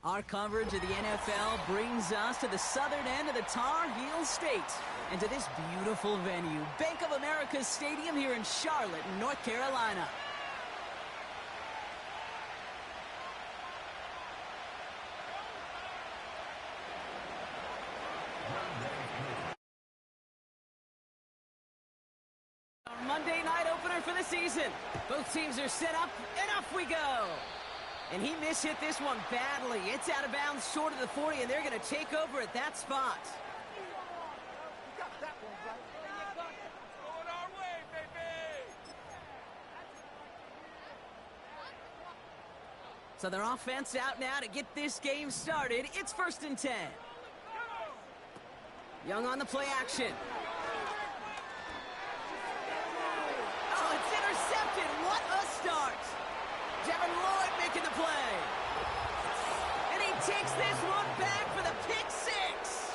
Our coverage of the NFL brings us to the southern end of the Tar Heel State and to this beautiful venue, Bank of America Stadium here in Charlotte, North Carolina. Our Monday night opener for the season. Both teams are set up, and off we go. And he mishit this one badly. It's out of bounds short of the 40, and they're going to take over at that spot. So their offense out now to get this game started. It's 1st and 10. Young on the play action. Oh, it's intercepted. What a start. Devin Lloyd making the play. And he takes this one back for the pick six.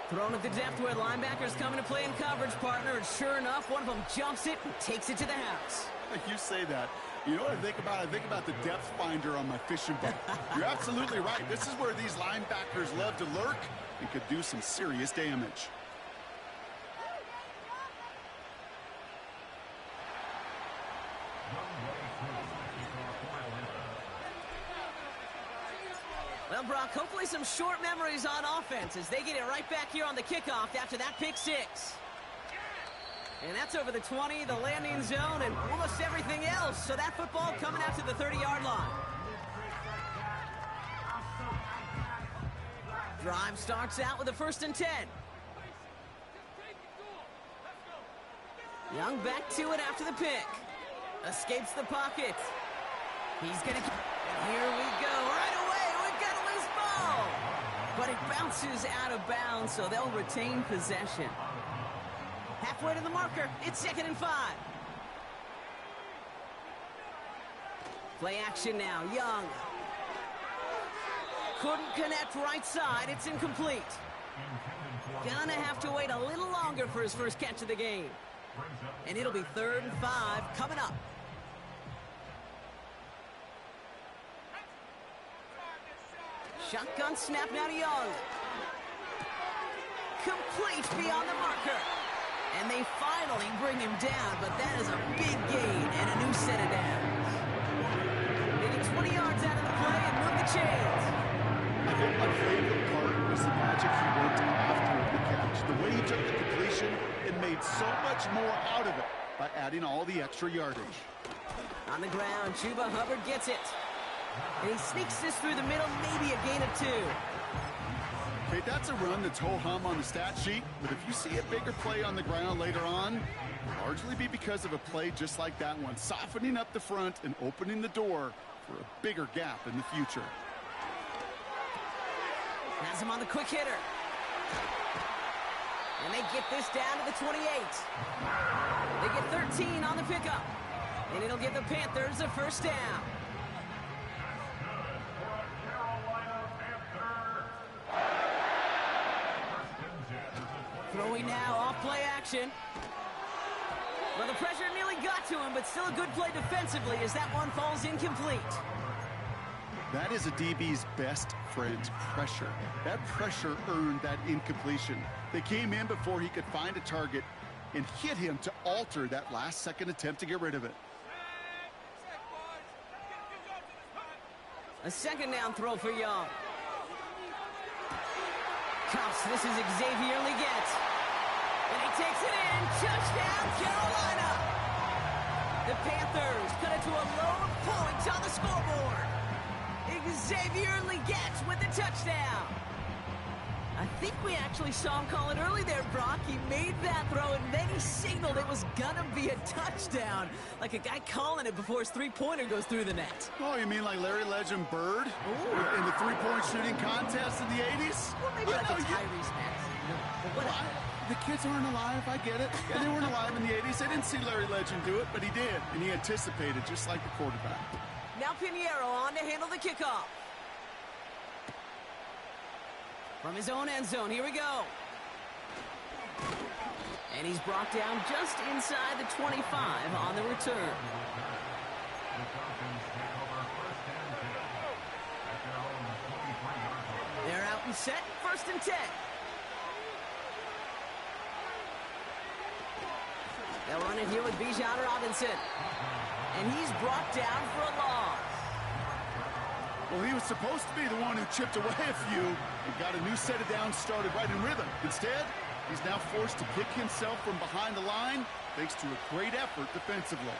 Thrown at the depth where linebackers coming to play in coverage, partner. And sure enough, one of them jumps it and takes it to the house. You say that. You know what I think about? I think about the depth finder on my fishing boat. You're absolutely right. This is where these linebackers love to lurk and could do some serious damage. Well, Brock, hopefully some short memories on offense as they get it right back here on the kickoff after that pick six. And that's over the 20, the landing zone, and almost everything else. So that football coming out to the 30-yard line. Drive starts out with a 1st and 10. Young back to it after the pick. Escapes the pocket. He's going to... Here we go. Right away, we've got a loose ball. But it bounces out of bounds, so they'll retain possession. Halfway to the marker. It's 2nd and 5. Play action now. Young. Couldn't connect right side. It's incomplete. Gonna have to wait a little longer for his first catch of the game. And it'll be 3rd and 5 coming up. Shotgun snap now to Young. Complete beyond the marker. And they finally bring him down, but that is a big gain and a new set of downs. They get 20 yards out of the play and move the chains. I think my favorite part was the magic he worked after the catch. The way he took the completion and made so much more out of it by adding all the extra yardage. On the ground, Chuba Hubbard gets it. And he sneaks this through the middle, maybe a gain of 2. Okay, that's a run that's ho-hum on the stat sheet, but if you see a bigger play on the ground later on, it'll largely be because of a play just like that one, softening up the front and opening the door for a bigger gap in the future. Has him on the quick hitter. And they get this down to the 28. They get 13 on the pickup. And it'll give the Panthers a 1st down. Throwing now, off play action. Well, the pressure nearly got to him, but still a good play defensively as that one falls incomplete. That is a DB's best friend, pressure. That pressure earned that incompletion. They came in before he could find a target and hit him to alter that last-second attempt to get rid of it. A 2nd down throw for Young. Cuffs, this is Xavier Leggett. And he takes it in. Touchdown, Carolina. The Panthers cut it to a lone point on the scoreboard. Xavier Leggett with the touchdown. I think we actually saw him call it early there, Brock. He made that throw, and then he signaled it was going to be a touchdown. Like a guy calling it before his three-pointer goes through the net. Oh, you mean like Larry Legend Bird? Ooh. In the three-point shooting contest in the 80s? Well, maybe like a Tyrese Maxey. The kids aren't alive, I get it. Yeah, they weren't alive in the 80s. They didn't see Larry Legend do it, but he did. And he anticipated, just like the quarterback. Now Pinheiro on to handle the kickoff. From his own end zone, here we go. And he's brought down just inside the 25 on the return. set, 1st and 10. They'll run it here with Bijan Robinson. And he's brought down for a loss. Well, he was supposed to be the one who chipped away a few and got a new set of downs started right in rhythm. Instead, he's now forced to pick himself from behind the line thanks to a great effort defensively.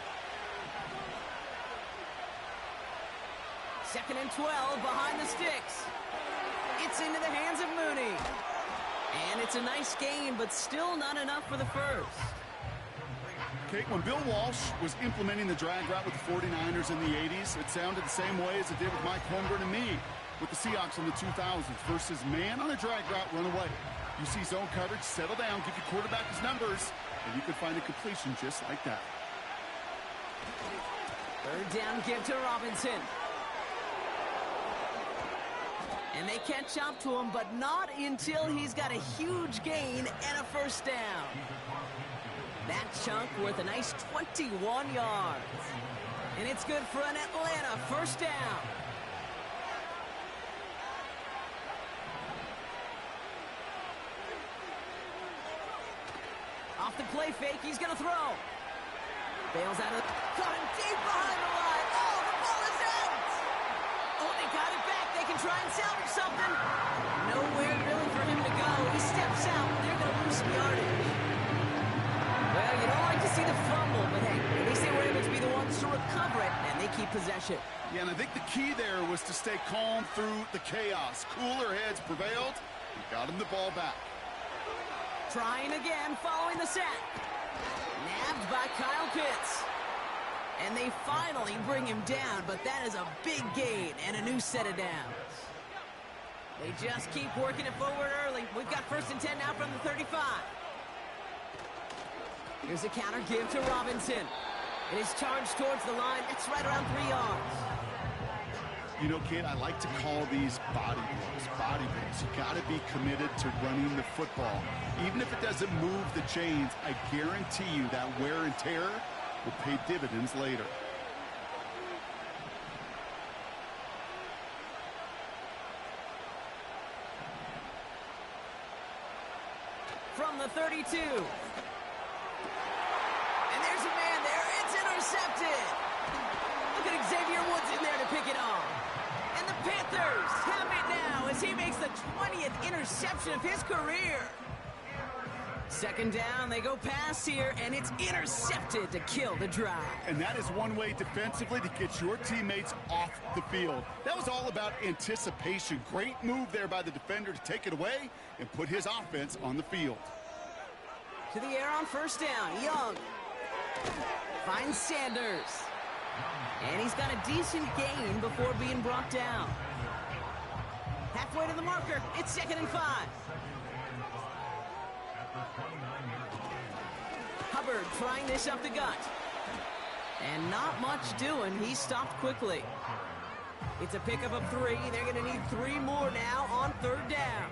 2nd and 12 behind the sticks. It's into the hands of Mooney. And it's a nice gain, but still not enough for the first. Kate, when Bill Walsh was implementing the drag route with the 49ers in the 80s, it sounded the same way as it did with Mike Holmgren and me with the Seahawks in the 2000s versus man on a drag route, run away. You see zone coverage, settle down, give your quarterback his numbers, and you could find a completion just like that. 3rd down, give to Robinson. And they catch up to him, but not until he's got a huge gain and a 1st down. That chunk worth a nice 21 yards. And it's good for an Atlanta 1st down. Off the play fake, he's going to throw. Bails out of caught him deep behind the line. Oh, the ball is out. Oh, they got it back. They can try and salvage something. Nowhere really for him to go. He steps out. They're going to lose some yardage. Well, you don't like to see the fumble, but hey, at least they were able to be the ones to recover it, and they keep possession. Yeah, and I think the key there was to stay calm through the chaos. Cooler heads prevailed and got him the ball back. Trying again, following the sack. Nabbed by Kyle Pitts. And they finally bring him down, but that is a big gain and a new set of downs. They just keep working it forward early. We've got 1st and 10 now from the 35. Here's a counter give to Robinson. It is charged towards the line. It's right around 3 yards. You know, Kate, I like to call these body blows. Body blows. You got to be committed to running the football. Even if it doesn't move the chains, I guarantee you that wear and tear will pay dividends later. From the 32. There's a man there. It's intercepted. Look at Xavier Woods in there to pick it off. And the Panthers have it now as he makes the 20th interception of his career. 2nd down, they go pass here, and it's intercepted to kill the drive. And that is one way defensively to get your teammates off the field. That was all about anticipation. Great move there by the defender to take it away and put his offense on the field. To the air on 1st down, Young. Finds Sanders. And he's got a decent gain before being brought down. Halfway to the marker. It's 2nd and 5. Hubbard trying this up the gut. And not much doing. He stopped quickly. It's a pickup of 3. They're going to need 3 more now on 3rd down.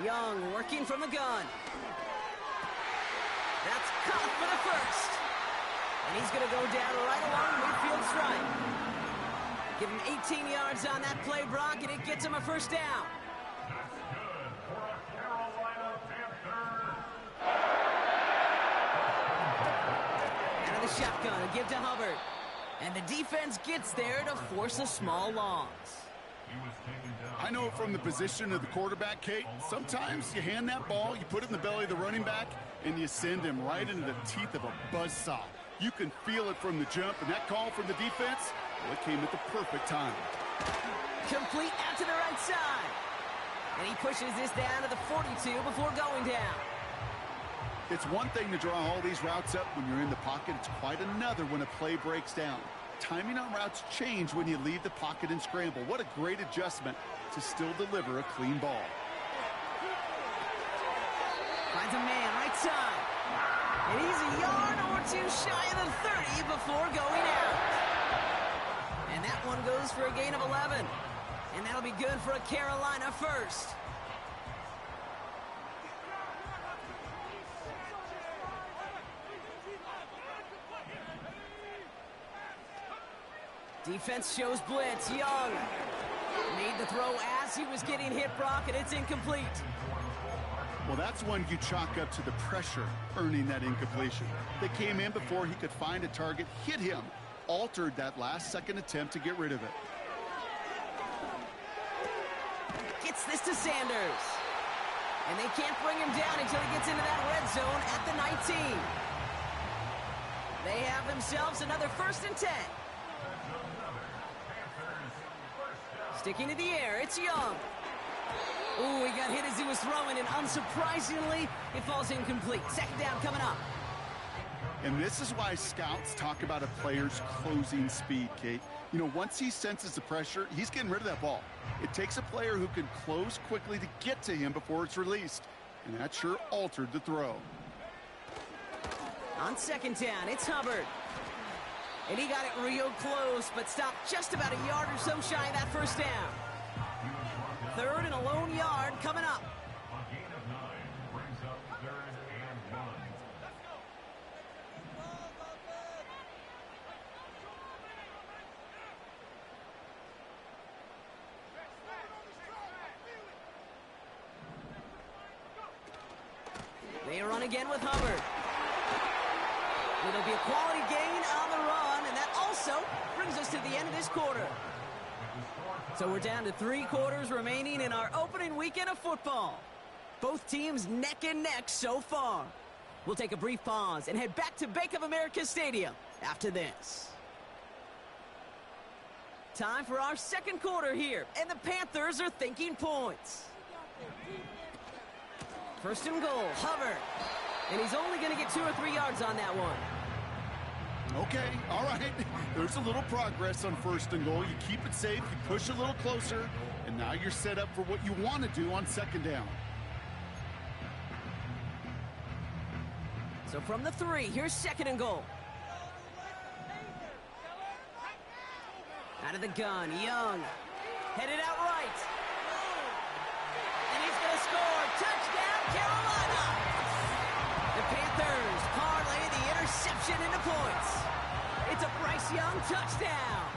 Young working from the gun. That's caught for the 1st. And he's going to go down right along midfield stripe. Give him 18 yards on that play, Brock, and it gets him a 1st down. Out of the shotgun, a give to Hubbard. And the defense gets there to force a small loss. I know from the position of the quarterback, Kate, sometimes you hand that ball, you put it in the belly of the running back, and you send him right into the teeth of a buzzsaw. You can feel it from the jump, and that call from the defense, well, it came at the perfect time. Complete out to the right side. And he pushes this down to the 42 before going down. It's one thing to draw all these routes up when you're in the pocket. It's quite another when a play breaks down. Timing on routes change when you leave the pocket and scramble. What a great adjustment to still deliver a clean ball. Finds a man right side. And he's a yard or 2 shy of the 30 before going out. And that one goes for a gain of 11. And that'll be good for a Carolina 1st. Defense shows blitz. Young made the throw as he was getting hit, Brock, and it's incomplete. Well, that's one you chalk up to the pressure earning that incompletion. They came in before he could find a target, hit him, altered that last-second attempt to get rid of it. Gets this to Sanders. And they can't bring him down until he gets into that red zone at the 19. They have themselves another 1st and 10. Sticking to the air, it's Young. Ooh, he got hit as he was throwing, and unsurprisingly, it falls incomplete. 2nd down coming up. And this is why scouts talk about a player's closing speed, Kate. You know, once he senses the pressure, he's getting rid of that ball. It takes a player who can close quickly to get to him before it's released. And that sure altered the throw. On 2nd down, it's Hubbard. And he got it real close, but stopped just about a yard or so shy of that 1st down. 3rd and a lone yard coming up. A gain of 9 brings up 3rd and 1. They run again with Hubbard. It'll be a quality gain on the run, and that also brings us to the end of this quarter. So we're down to 3 quarters remaining in our opening weekend of football. Both teams neck and neck so far. We'll take a brief pause and head back to Bank of America Stadium after this. Time for our 2nd quarter here, and the Panthers are thinking points. 1st and goal, Hubbard. And he's only going to get 2 or 3 yards on that one. Okay, all right. There's a little progress on 1st and goal. You keep it safe, you push a little closer, and now you're set up for what you want to do on 2nd down. So from the 3, here's 2nd and goal. Out of the gun, Young. Headed out right. And he's going to score. Touchdown, Carolina! The Panthers parlay the interception into points. It's a Bryce Young touchdown.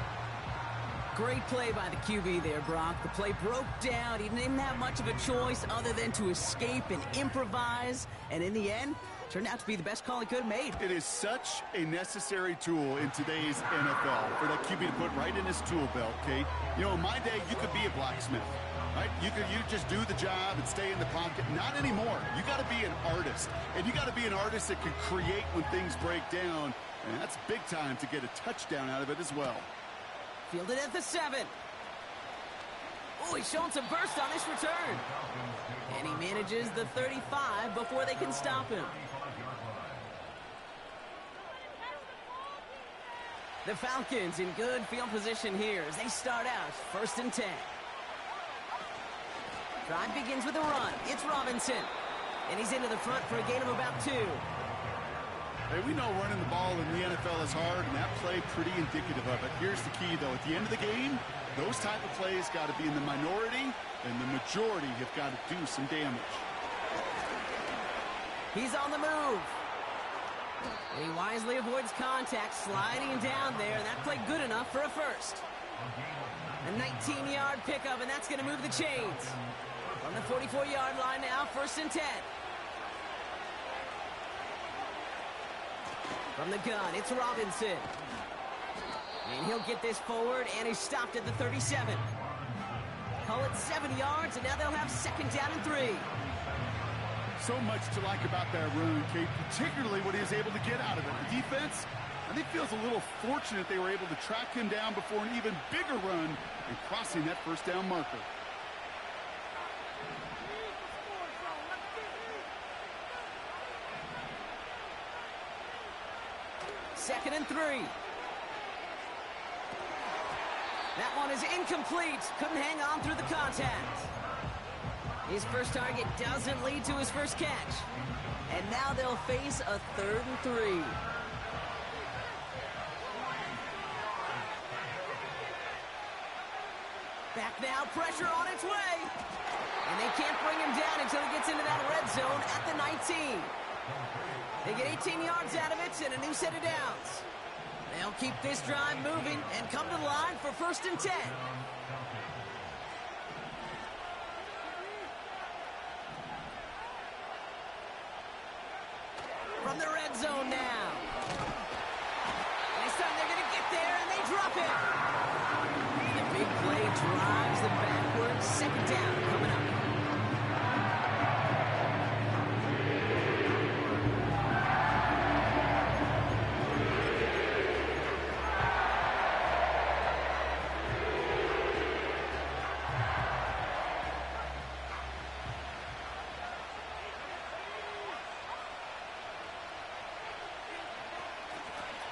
Great play by the QB there, Brock. The play broke down. He didn't have much of a choice other than to escape and improvise. And in the end, turned out to be the best call he could have made. It is such a necessary tool in today's NFL for that QB to put right in his tool belt, Kate. You know, in my day, you could be a blacksmith, right? You just do the job and stay in the pocket. Not anymore. You got to be an artist. And you got to be an artist that can create when things break down. And that's big time to get a touchdown out of it as well. Fielded at the 7. Oh, he's showing some burst on this return. And he manages the 35 before they can stop him. The Falcons in good field position here as they start out 1st and 10. Drive begins with a run. It's Robinson. And he's into the front for a gain of about 2. Hey, we know running the ball in the NFL is hard, and that play pretty indicative of it. Here's the key, though. At the end of the game, those type of plays got to be in the minority, and the majority have got to do some damage. He's on the move. And he wisely avoids contact, sliding down there, and that played good enough for a first. A 19-yard pickup, and that's going to move the chains. On the 44-yard line now, 1st and 10. From the gun, it's Robinson. And he'll get this forward, and he's stopped at the 37. Call it 7 yards, and now they'll have 2nd down and 3. So much to like about that run, Kate, particularly what he was able to get out of it. The defense, I think, feels a little fortunate they were able to track him down before an even bigger run and crossing that 1st down marker. Second and 3. That one is incomplete. Couldn't hang on through the contact. His first target doesn't lead to his first catch. And now they'll face a 3rd and 3. Back now, pressure on its way. And they can't bring him down until he gets into that red zone at the 19. They get 18 yards out of it and a new set of downs. They They'll keep this drive moving and come to the line for 1st and 10. From the red zone now. This time they're going to get there, and they drop it. And the big play drives them backwards. 2nd down coming up.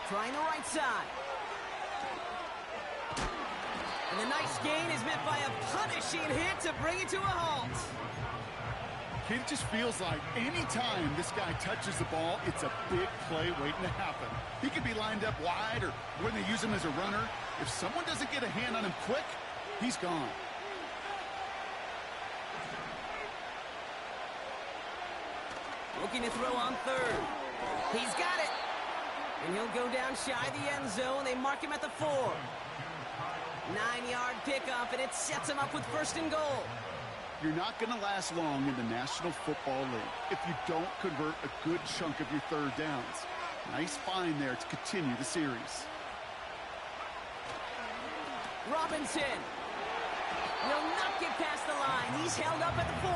Trying the right side. And the nice gain is met by a punishing hit to bring it to a halt. It just feels like any time this guy touches the ball, it's a big play waiting to happen. He could be lined up wide, or when they use him as a runner, if someone doesn't get a hand on him quick, he's gone. Looking to throw on 3rd. He's got it. And he'll go down shy of the end zone. They mark him at the 4. 9-yard pickup, and it sets him up with 1st and goal. You're not going to last long in the National Football League if you don't convert a good chunk of your 3rd downs. Nice find there to continue the series. Robinson will not get past the line. He's held up at the 4.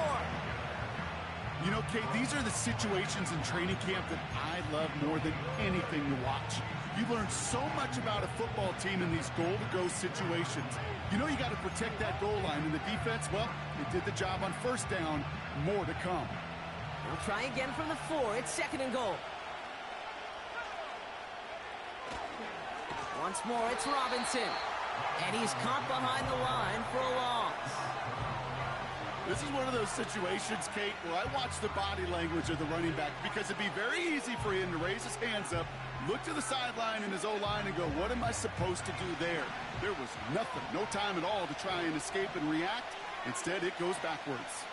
You know, Kate, these are the situations in training camp that I love more than anything to watch. You learn so much about a football team in these goal-to-go situations. You know you got to protect that goal line, and the defense, well, they did the job on 1st down. More to come. They'll try again from the 4. It's 2nd and goal. Once more, it's Robinson. And he's caught behind the line for a loss. This is one of those situations, Kate, where I watch the body language of the running back, because it'd be very easy for him to raise his hands up, look to the sideline in his O-line and go, what am I supposed to do there? There was nothing, no time at all to try and escape and react. Instead, it goes backwards.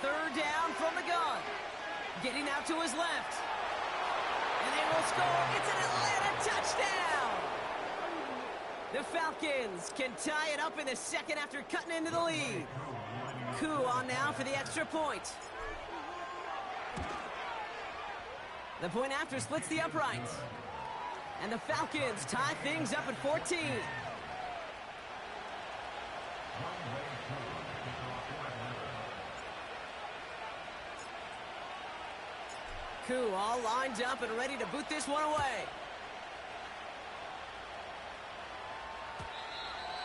3rd down from the gun. Getting out to his left. And they will score. It's an Atlanta touchdown. The Falcons can tie it up in the 2nd after cutting into the lead. Koo on now for the extra point. The point after splits the uprights. And the Falcons tie things up at 14. Koo all lined up and ready to boot this one away.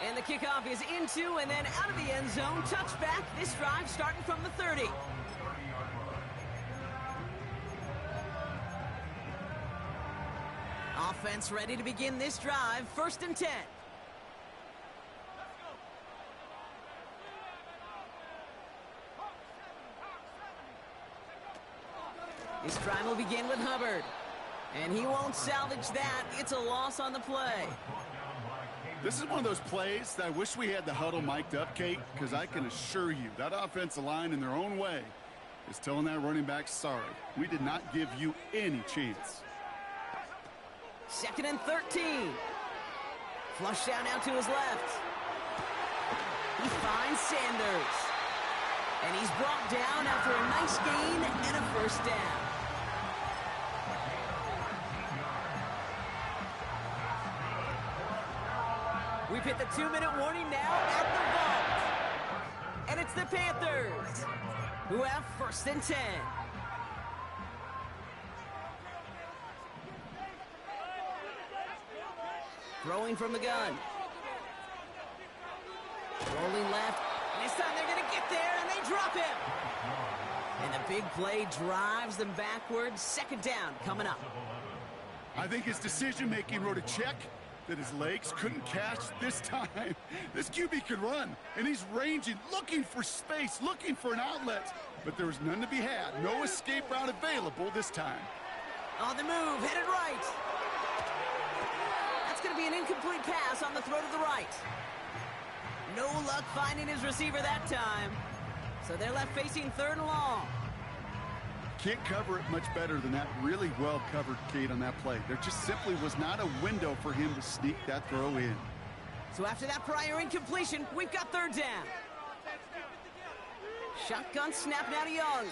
And the kickoff is into and then out of the end zone. Touchback. This drive starting from the 30. Offense ready to begin this drive. 1st and 10. This drive will begin with Hubbard. And he won't salvage that. It's a loss on the play. This is one of those plays that I wish we had the huddle mic'd up, Kate, because I can assure you that offensive line in their own way is telling that running back, sorry, we did not give you any chance. 2nd and 13. Flush down out to his left. He finds Sanders. And he's brought down after a nice gain and a 1st down. We've hit the 2-minute warning now at the vault. And it's the Panthers who have 1st and 10. Throwing from the gun. Rolling left. And this time they're going to get there, and they drop him. And the big play drives them backwards. 2nd down coming up. I think his decision-making wrote a check that his legs couldn't catch this time. This QB could run, and he's ranging, looking for space, looking for an outlet. But there was none to be had. No escape route available this time. On the move, headed right. That's going to be an incomplete pass on the throw to the right. No luck finding his receiver that time. So they're left facing 3rd and long. Can't cover it much better than that. Really well covered, Kate, on that play. There just simply was not a window for him to sneak that throw in. So after that prior incompletion, we've got third down. Shotgun snap now to Young.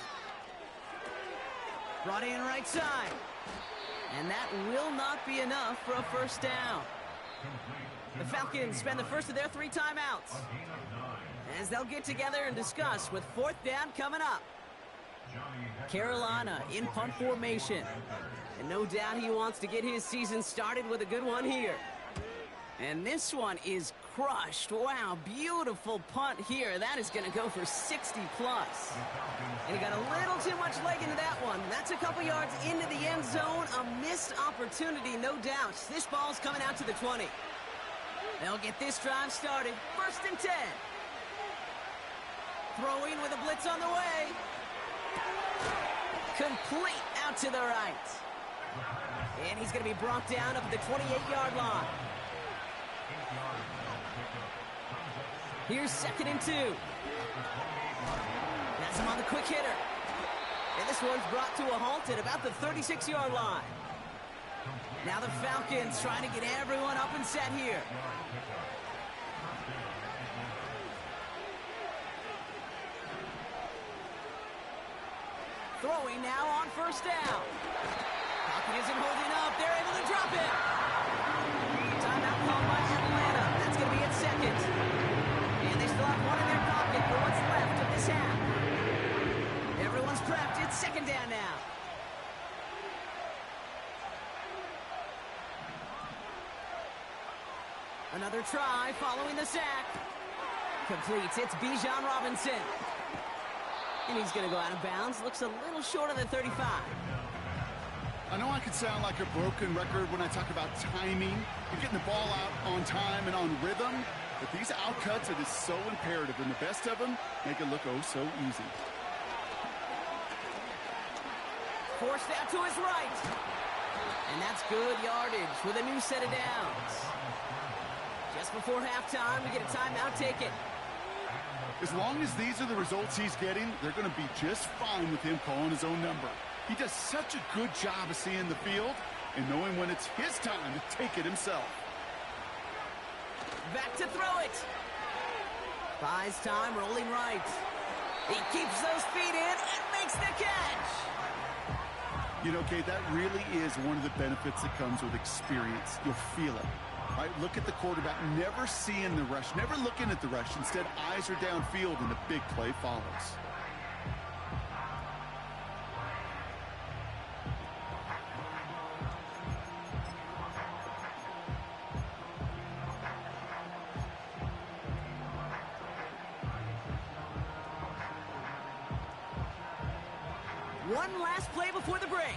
Brought in right side. And that will not be enough for a first down. The Falcons spend the first of their 3 timeouts as they'll get together and discuss with fourth down coming up. Carolina in punt formation. And no doubt he wants to get his season started with a good one here. And this one is crushed. Wow, beautiful punt here. That is going to go for 60 plus. And he got a little too much leg into that one. That's a couple yards into the end zone. A missed opportunity, no doubt. This ball's coming out to the 20. They'll get this drive started. First and 10. Throwing with a blitz on the way. Complete out to the right. And he's going to be brought down up at the 28-yard line. Here's second and 2. That's him on the quick hitter. And this one's brought to a halt at about the 36-yard line. Now the Falcons trying to get everyone up and set here. Throwing now on first down. Falcon isn't holding up. They're able to drop it. Timeout called by Atlanta. That's going to be at second. And they still have one in their pocket for what's left of this half. Everyone's prepped. It's second down now. Another try following the sack. Completes. It's Bijan Robinson. And he's going to go out of bounds. Looks a little short of the 35. I know I could sound like a broken record when I talk about timing and getting the ball out on time and on rhythm, but these outcuts, it is so imperative, and the best of them make it look oh so easy. Forced out to his right. And that's good yardage with a new set of downs. Just before halftime, we get a timeout taken. As long as these are the results he's getting, they're going to be just fine with him calling his own number. He does such a good job of seeing the field and knowing when it's his time to take it himself. Back to throw it. Buys time, rolling right. He keeps those feet in and makes the catch. You know, Kate, that really is one of the benefits that comes with experience. You'll feel it. Right, look at the quarterback, never seeing the rush, never looking at the rush. Instead, eyes are downfield and the big play follows. One last play before the break.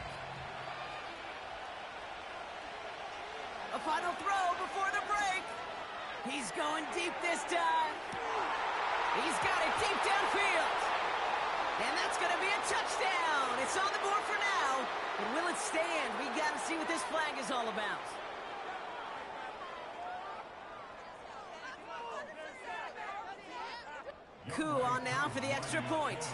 A final throw before the break. He's going deep this time. He's got it deep downfield. And that's going to be a touchdown. It's on the board for now. But will it stand? We got to see what this flag is all about. Coup on now for the extra point.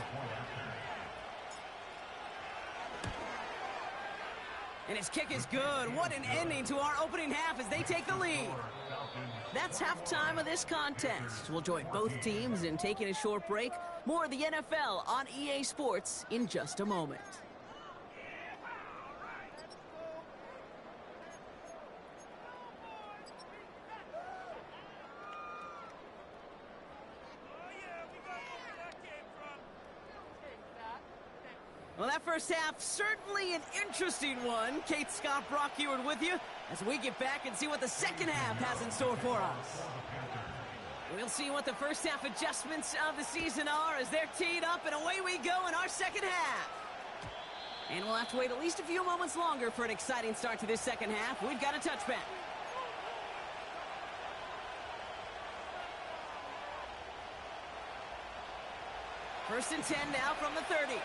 And his kick is good. What an ending to our opening half as they take the lead. That's halftime of this contest. We'll join both teams in taking a short break. More of the NFL on EA Sports in just a moment. Well, that first half, certainly an interesting one. Kate, Scott, Brock Ewart with you as we get back and see what the second half has in store for us. We'll see what the first half adjustments of the season are as they're teed up, and away we go in our second half. And we'll have to wait at least a few moments longer for an exciting start to this second half. We've got a touchback. First and 10 now from the 30.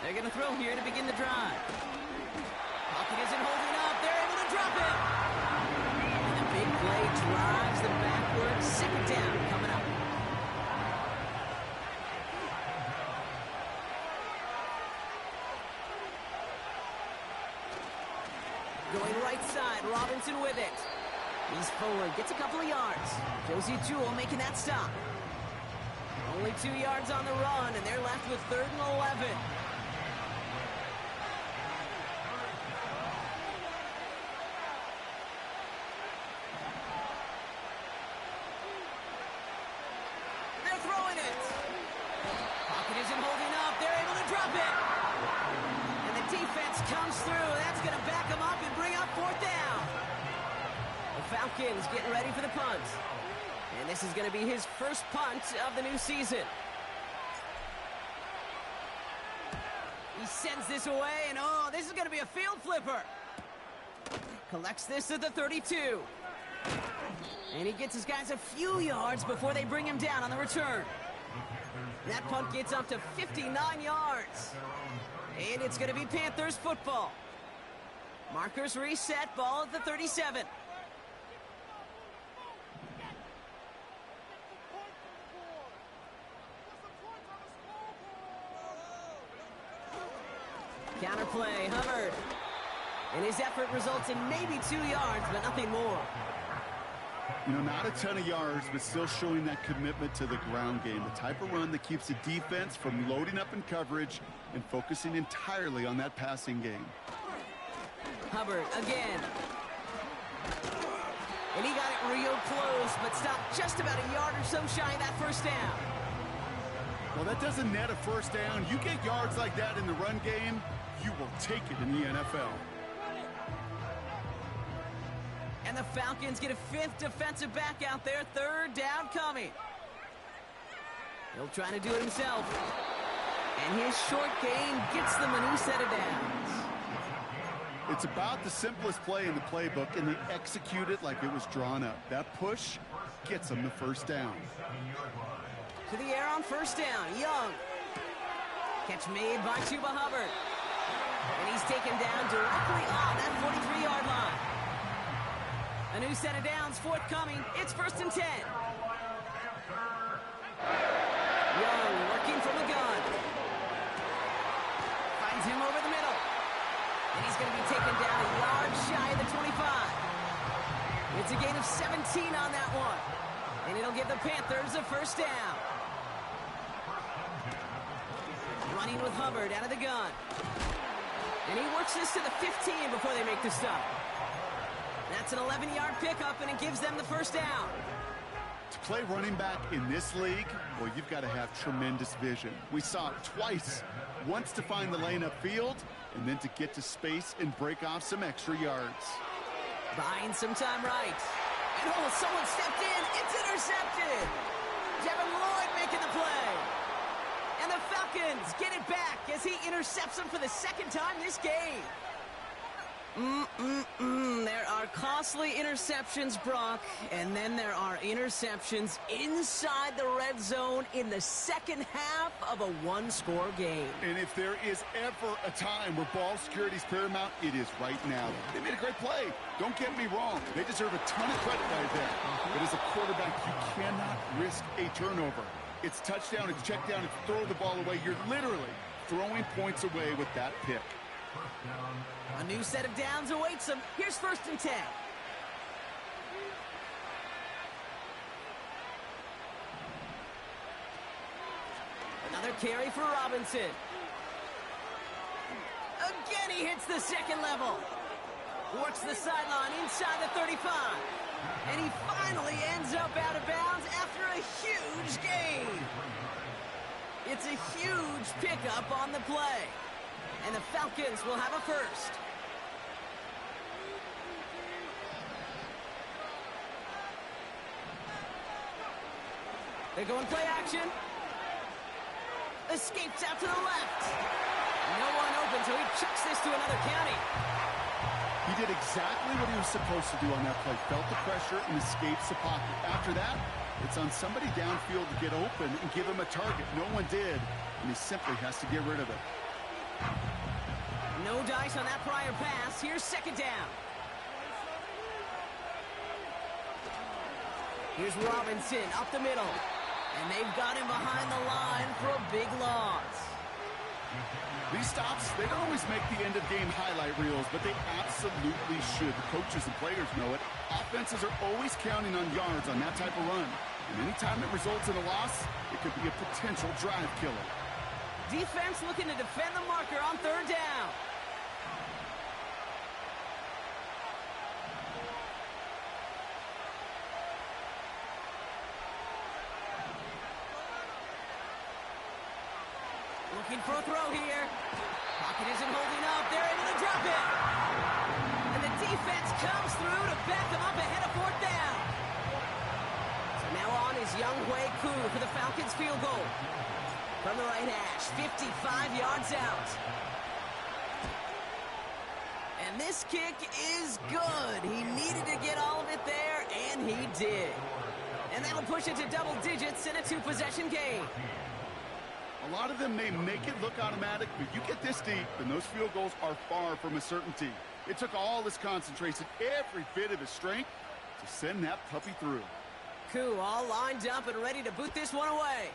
They're going to throw here to begin the drive. Pocket isn't holding up. They're able to drop it. And the Big play drives them backwards. Second down coming up. Going right side, Robinson with it. He's forward, gets a couple of yards. Josie Jewell making that stop. Only 2 yards on the run, and they're left with 3rd and 11. They're throwing it. Pocket isn't holding up. They're able to drop it. And the defense comes through. That's going to back them up and bring up 4th down. The Falcons getting ready for the punt. And this is going to be his first punt of the new season. He sends this away, and oh, this is going to be a field flipper. Collects this at the 32. And he gets his guys a few yards before they bring him down on the return. That punt gets up to 59 yards. And it's going to be Panthers football. Markers reset, ball at the 37. Counterplay, Hubbard. And his effort results in maybe 2 yards, but nothing more. You know, not a ton of yards, but still showing that commitment to the ground game. The type of run that keeps the defense from loading up in coverage and focusing entirely on that passing game. Hubbard again. And he got it real close, but stopped just about a yard or so shy of that first down. Well, that doesn't net a first down. You get yards like that in the run game, you will take it in the NFL. And the Falcons get a 5th defensive back out there. 3rd down coming. He'll try to do it himself. And his short gain gets them a new set of downs. It's about the simplest play in the playbook, and they execute it like it was drawn up. That push gets them the first down. To the air on first down. Young. Catch made by Chuba Hubbard. And he's taken down directly on that 43-yard line. A new set of downs forthcoming. It's 1st and 10. Young working from the gun. Finds him over the middle. And he's going to be taken down a yard shy of the 25. It's a gain of 17 on that one. And it'll give the Panthers a first down. Running with Hubbard out of the gun. And he works this to the 15 before they make the stop. That's an 11-yard pickup, and it gives them the first down. To play running back in this league, well, you've got to have tremendous vision. We saw it twice. Once to find the lane upfield, and then to get to space and break off some extra yards. Buying some time right. And oh, someone stepped in. It's intercepted. Devin Lloyd making the play. And the Falcons get it back as he intercepts him for the 2nd time this game. There are costly interceptions, Brock, and then there are interceptions inside the red zone in the second half of a one-score game. And if there is ever a time where ball security is paramount, it is right now. They made a great play. Don't get me wrong. They deserve a ton of credit right there. But as a quarterback, you cannot risk a turnover. It's touchdown, it's check down, it's throw the ball away. You're literally throwing points away with that pick. A new set of downs awaits them. Here's 1st and 10. Another carry for Robinson. Again, he hits the second level. Works the sideline inside the 35. And he finally ends up out of bounds after a huge gain. It's a huge pickup on the play. And the Falcons will have a first. They're going play action. Escapes out to the left. No one open, so he chucks this to another county. He did exactly what he was supposed to do on that play. Felt the pressure and escapes the pocket. After that, it's on somebody downfield to get open and give him a target. No one did, and he simply has to get rid of it. No dice on that prior pass. Here's 2nd down. Here's Robinson up the middle. And they've got him behind the line for a big loss. These stops, they don't always make the end-of-game highlight reels, but they absolutely should. The coaches and players know it. Offenses are always counting on yards on that type of run. And anytime it results in a loss, it could be a potential drive killer. Defense looking to defend the marker on third down. Looking for a throw here. Pocket isn't holding up. They're able to drop it. And the defense comes through to back them up ahead of fourth down. So now on is Younghoe Koo for the Falcons field goal. From the right hash, 55 yards out. And this kick is good. He needed to get all of it there, and he did. And that'll push it to double digits in a two-possession game. A lot of them may make it look automatic, but you get this deep, and those field goals are far from a certainty. It took all his concentration, every bit of his strength, to send that puppy through. Koo all lined up and ready to boot this one away.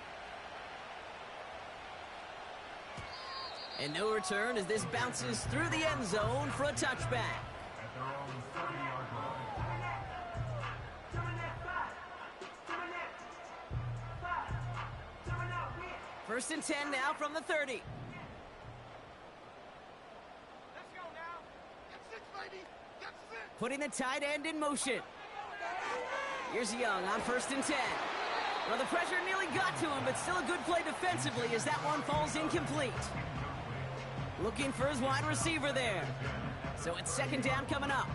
And no return as this bounces through the end zone for a touchback. At their own 30-yard line. First and 10 now from the 30. Let's go now. Get 6, baby. Get 6. Putting the tight end in motion. Here's Young on first and 10. Well, the pressure nearly got to him, but still a good play defensively as that one falls incomplete. Looking for his wide receiver there. So it's second down coming up.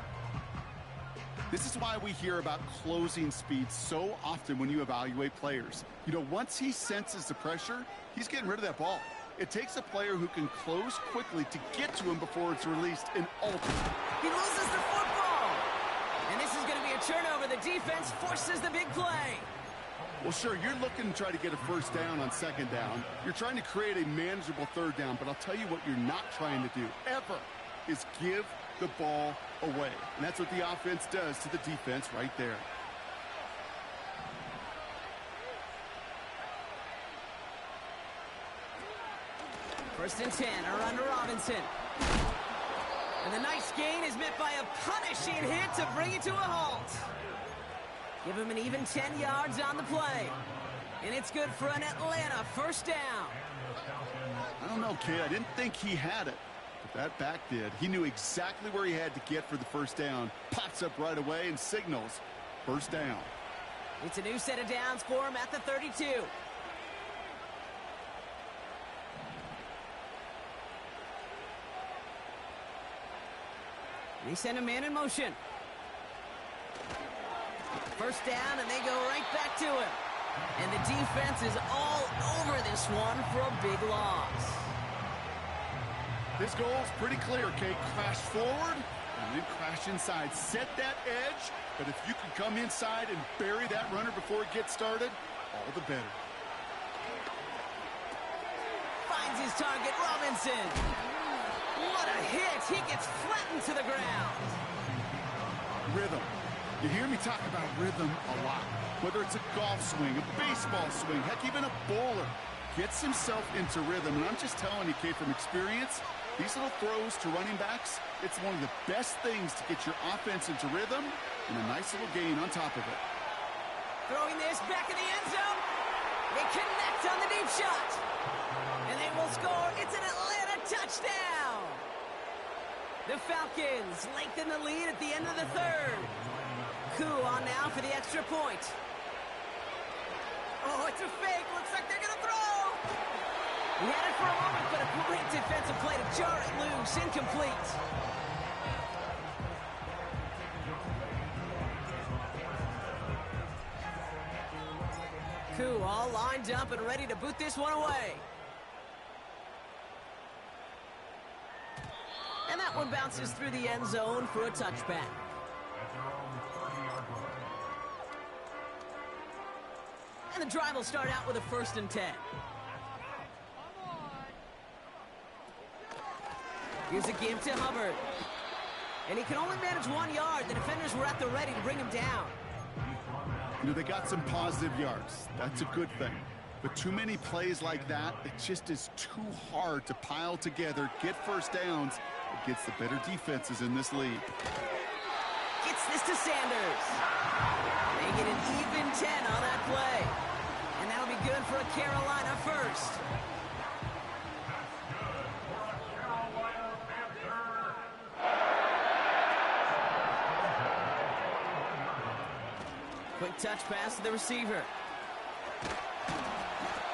This is why we hear about closing speed so often when you evaluate players. You know, once he senses the pressure, he's getting rid of that ball. It takes a player who can close quickly to get to him before it's released and ultimate. He loses the football. And this is going to be a turnover. The defense forces the big play. Well, sure, you're looking to try to get a first down on second down. You're trying to create a manageable third down, but I'll tell you what you're not trying to do, ever, is give the ball away. And that's what the offense does to the defense right there. First and 10 are under Robinson. And the nice gain is met by a punishing hit to bring it to a halt. Give him an even 10 yards on the play. And it's good for an Atlanta first down. I don't know, kid. I didn't think he had it. But that back did. He knew exactly where he had to get for the first down. Pops up right away and signals first down. It's a new set of downs for him at the 32. They send a man in motion. First down, and they go right back to him. And the defense is all over this one for a big loss. This goal's pretty clear, Kate. Crash forward and then crash inside. Set that edge, but if you can come inside and bury that runner before it gets started, all the better. Finds his target, Robinson. What a hit. He gets flattened to the ground. Rhythm. You hear me talk about rhythm a lot. Whether it's a golf swing, a baseball swing, heck, even a bowler gets himself into rhythm. And I'm just telling you, Kate, from experience, these little throws to running backs, it's one of the best things to get your offense into rhythm and a nice little gain on top of it. Throwing this back in the end zone. They connect on the deep shot. And they will score. It's an Atlanta touchdown. The Falcons lengthen the lead at the end of the third. Koo on now for the extra point. Oh, it's a fake. Looks like they're going to throw. He had it for a moment, but a great defensive play to jar it loose. Incomplete. Koo all lined up and ready to boot this one away. And that one bounces through the end zone for a touchback. And the drive will start out with a first and 10. Here's a give to Hubbard. And he can only manage 1 yard. The defenders were at the ready to bring him down. You know, they got some positive yards. That's a good thing. But too many plays like that, it just is too hard to pile together, get first downs against the better defenses in this league. Gets this to Sanders. They get an even 10 on that play. And that'll be good for a Carolina first. Quick touch pass to the receiver.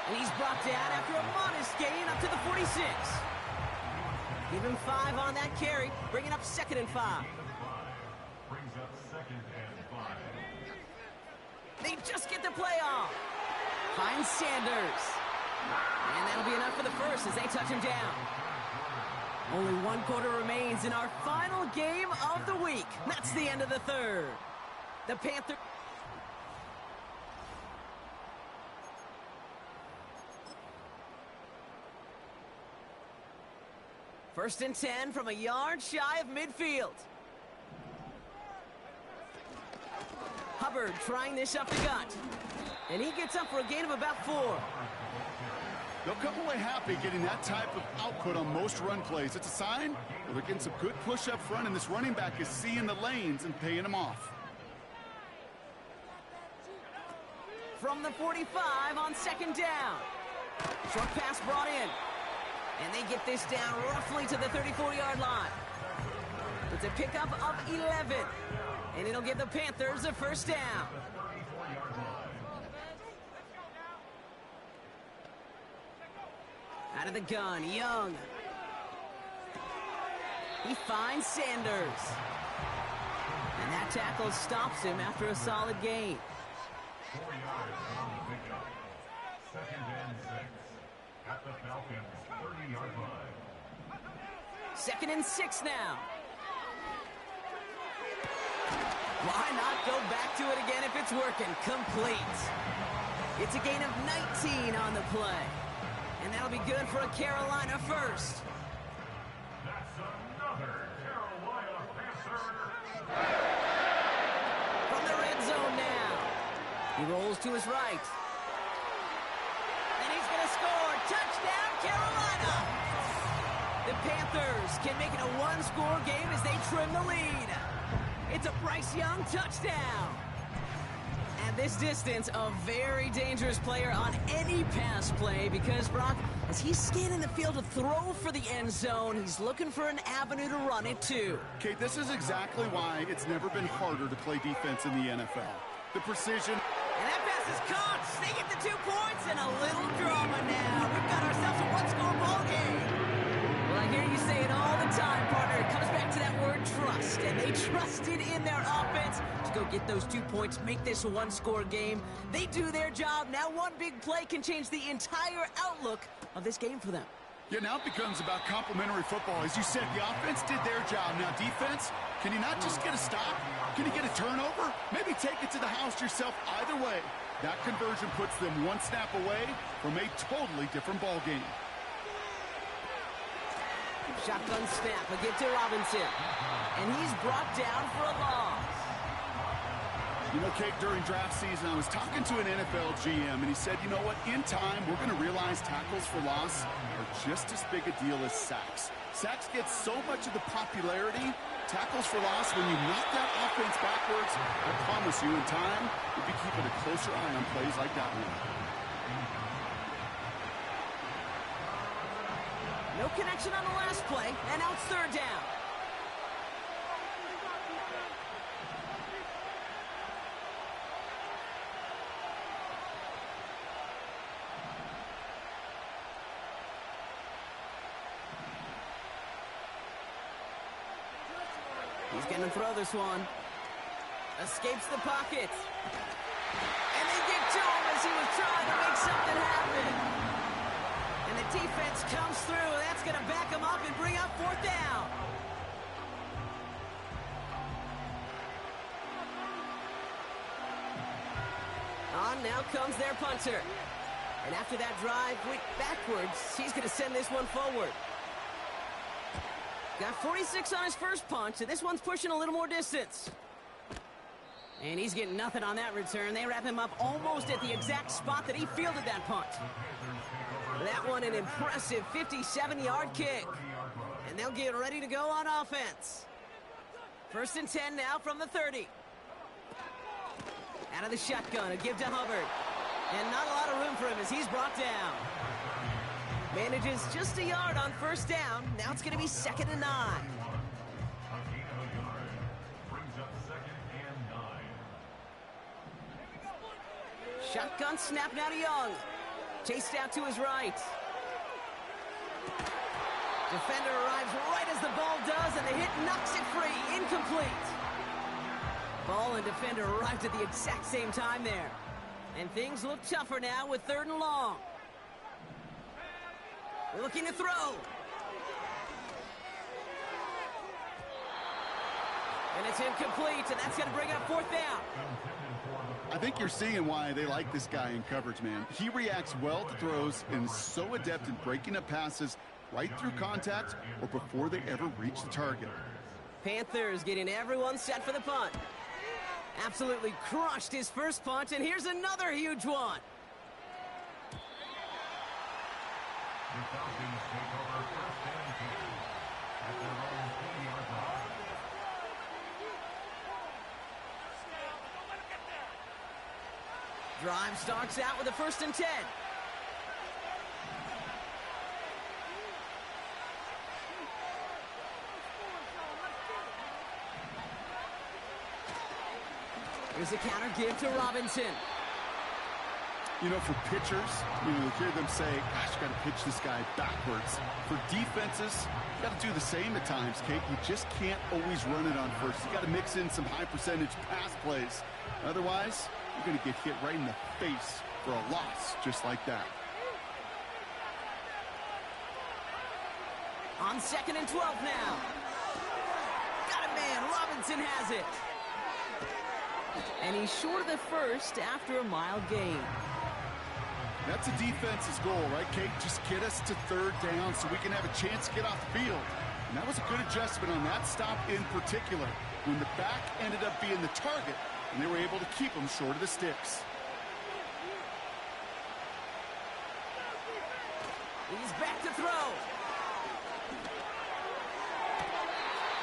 And he's brought down after a modest gain up to the 46. Give him 5 on that carry, bringing up 2nd and 5. Brings up 2nd and 5. They just get the play off. Finds Sanders. And that'll be enough for the first as they touch him down. Only 1 quarter remains in our final game of the week. That's the end of the third. The Panthers... First and 10 from a yard shy of midfield. Hubbard trying this up the gut. And he gets up for a gain of about 4. They'll come away happy getting that type of output on most run plays. It's a sign that they're getting some good push up front, and this running back is seeing the lanes and paying them off. From the 45 on 2nd down. Short pass brought in. And they get this down roughly to the 34-yard line. It's a pickup of 11. And it'll give the Panthers a first down. Out of the gun, Young. He finds Sanders. And that tackle stops him after a solid gain. 4 yards on the pickup. 2nd and 6 at the Falcons' 30-yard line. 2nd and 6 now. Why not go back to it again if it's working? Complete. It's a gain of 19 on the play. And that'll be good for a Carolina first. That's another Carolina Panther. From the red zone now. He rolls to his right. And he's going to score. Touchdown, Carolina. The Panthers can make it a 1-score game as they trim the lead. It's a Bryce Young touchdown. At this distance, a very dangerous player on any pass play because, Brock, as he's scanning the field to throw for the end zone, he's looking for an avenue to run it too. Kate, this is exactly why it's never been harder to play defense in the NFL. The precision. And that pass is caught. They get the 2 points and a little drama now. We've got ourselves a 1-score ball game. Well, I hear you say it all the time, partner. It comes back to that word trust. And they trusted in their offense to go get those 2 points, make this a 1-score game. They do their job. Now one big play can change the entire outlook of this game for them. Yeah, now it becomes about complementary football. As you said, the offense did their job. Now defense, can you not just get a stop? Can you get a turnover? Maybe take it to the house yourself. Either way, that conversion puts them 1 snap away from a totally different ball game. Shotgun snap, a give to Robinson. And he's brought down for a loss. You know, Kate, during draft season, I was talking to an NFL GM, and he said, you know what, in time, we're going to realize tackles for loss are just as big a deal as sacks. Sacks get so much of the popularity. Tackles for loss, when you knock that offense backwards, I promise you, in time, we'll be keeping a closer eye on plays like that one. No connection on the last play, and now it's 3rd down. He's going to throw this one. Escapes the pocket. And they give to him as he was trying to make something happen. And the defense comes through. That's going to back him up and bring up 4th down. On now comes their punter. And after that drive went backwards, he's going to send this one forward. Got 46 on his first punch, and this one's pushing a little more distance. And he's getting nothing on that return. They wrap him up almost at the exact spot that he fielded that punt. That one an impressive 57-yard kick. And they'll get ready to go on offense. 1st and 10 now from the 30. Out of the shotgun, a give to Hubbard. And not a lot of room for him as he's brought down. Manages just a yard on 1st down. Now it's going to be 2nd and 9. Shotgun snap now to Young. Chased out to his right. Defender arrives right as the ball does, and the hit knocks it free. Incomplete. Ball and defender arrived at the exact same time there. And things look tougher now with 3rd and long. Looking to throw. And it's incomplete, and that's going to bring up 4th down. I think you're seeing why they like this guy in coverage, man. He reacts well to throws and is so adept at breaking up passes right through contact or before they ever reach the target. Panthers getting everyone set for the punt. Absolutely crushed his first punt, and here's another huge one. The Falcons take over 1st and 10 at their own 80-yard line. Drive starts out with a 1st and 10. Here's a counter give to Robinson. You know, for pitchers, you hear them say, gosh, you got to pitch this guy backwards. For defenses, you got to do the same at times, Kate. You just can't always run it on 1st. You got to mix in some high-percentage pass plays. Otherwise, you're going to get hit right in the face for a loss just like that. On 2nd and 12 now. Got a man. Robinson has it. And he's short of the 1st after a mile gain. That's a defense's goal, right, Kate? Just get us to 3rd down so we can have a chance to get off the field. And that was a good adjustment on that stop in particular, when the back ended up being the target, and they were able to keep him short of the sticks. He's back to throw.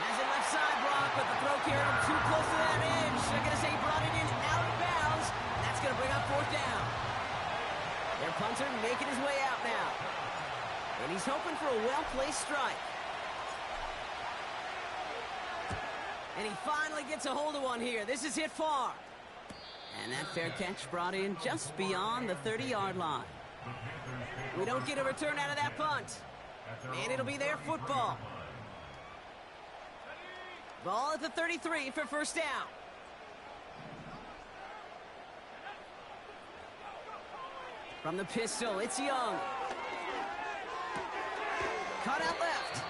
Has it left side, Brock, but the throw carried him too close to that edge. They're going to say he brought it in out of bounds. That's going to bring up 4th down. Their punter making his way out now. And he's hoping for a well-placed strike. And he finally gets a hold of one here. This is hit far. And that fair catch brought in just beyond the 30-yard line. We don't get a return out of that punt. And it'll be their football. Ball at the 33 for 1st down. From the pistol, it's Young. Cut out left.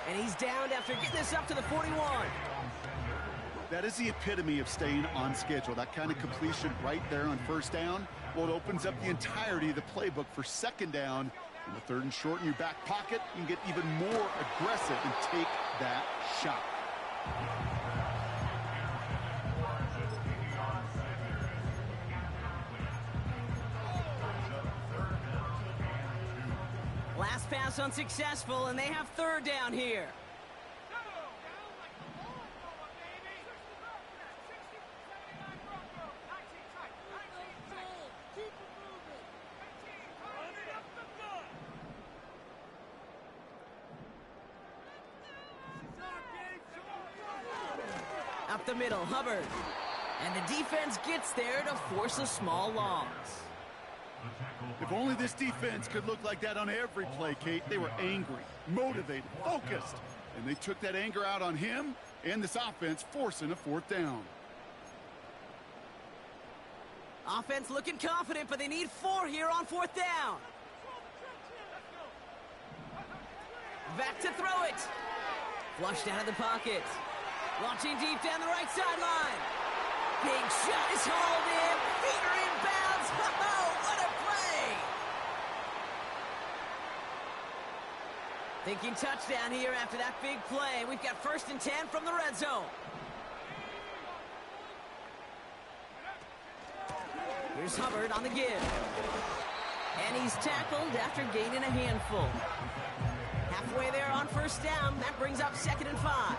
And he's downed after getting this up to the 41. That is the epitome of staying on schedule. That kind of completion right there on 1st down. Well, it opens up the entirety of the playbook for 2nd down. In the 3rd and short in your back pocket, you can get even more aggressive and take that shot. Last pass unsuccessful, and they have 3rd down here. Up the middle, Hubbard. And the defense gets there to force a small loss. If only this defense could look like that on every play, Kate. They were angry, motivated, focused. And they took that anger out on him and this offense, forcing a 4th down. Offense looking confident, but they need 4 here on 4th down. Back to throw it. Flushed out of the pocket. Launching deep down the right sideline. Big shot is hauled in. Feet are inbounds. Oh, what a play! Thinking touchdown here after that big play. We've got 1st and 10 from the red zone. Here's Hubbard on the give. And he's tackled after gaining a handful. Halfway there on first down. That brings up 2nd and 5.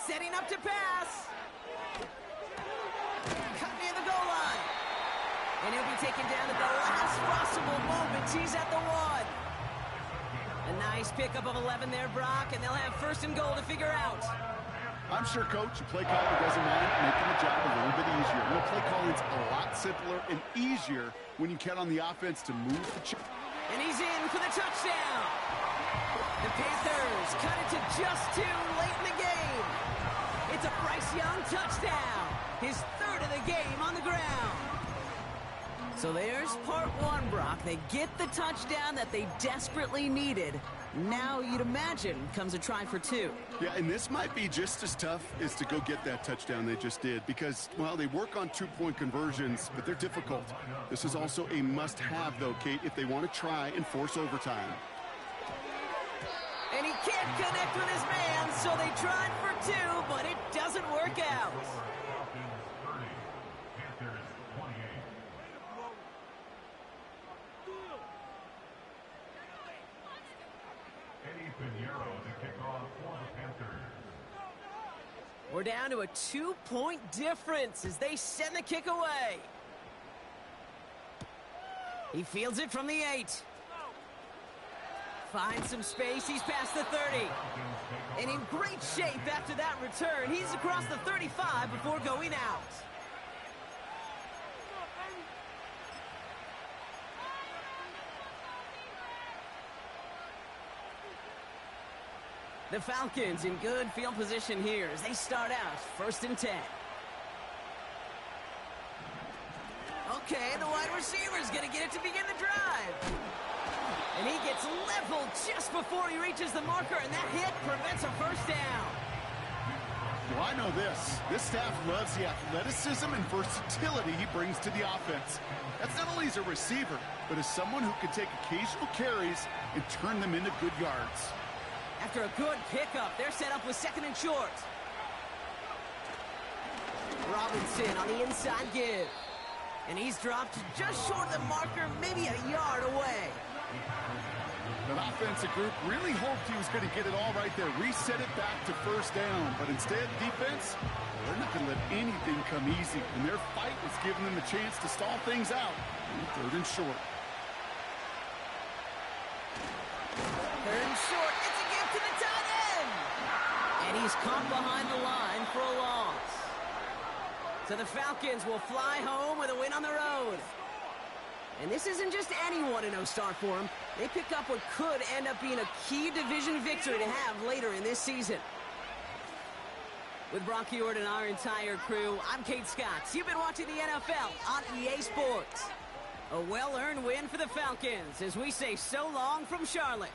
Setting up to pass. Cut near the goal line. And he'll be taken down at the last possible moment. He's at the 1. A nice pickup of 11 there, Brock, and they'll have 1st and goal to figure out. I'm sure, Coach, a play caller doesn't mind making the job a little bit easier. You know, play calling's a lot simpler and easier when you count on the offense to move the chain. And he's in for the touchdown. The Panthers cut it to just 2 late in the game. It's a Bryce Young touchdown. His 3rd of the game on the ground. So there's part 1, Brock. They get the touchdown that they desperately needed. Now, you'd imagine, comes a try for 2. Yeah, and this might be just as tough as to go get that touchdown they just did because, well, they work on 2-point conversions, but they're difficult. This is also a must-have, though, Kate, if they want to try and force overtime. And he can't connect with his man, so they tried for 2, but it doesn't work out. We're down to a 2-point difference as they send the kick away. He fields it from the 8. Finds some space. He's past the 30. And in great shape after that return. He's across the 35 before going out. The Falcons in good field position here as they start out 1st and 10. Okay, the wide receiver's going to get it to begin the drive. And he gets leveled just before he reaches the marker, and that hit prevents a 1st down. Well, I know this. This staff loves the athleticism and versatility he brings to the offense. That's not only as a receiver, but as someone who can take occasional carries and turn them into good yards. After a good pickup, they're set up with 2nd and short. Robinson on the inside give. And he's dropped just short of the marker, maybe a yard away. The offensive group really hoped he was going to get it all right there, reset it back to 1st down. But instead, defense, they're not going to let anything come easy. And their fight was giving them a chance to stall things out on 3rd and short. 3rd and short. It's a gift to the tight end. And he's caught behind the line for a loss. So the Falcons will fly home with a win on the road. And this isn't just any 1-0 start for them. They pick up what could end up being a key division victory to have later in this season. With Brock Ewart and our entire crew, I'm Kate Scott. You've been watching the NFL on EA Sports. A well-earned win for the Falcons as we say so long from Charlotte.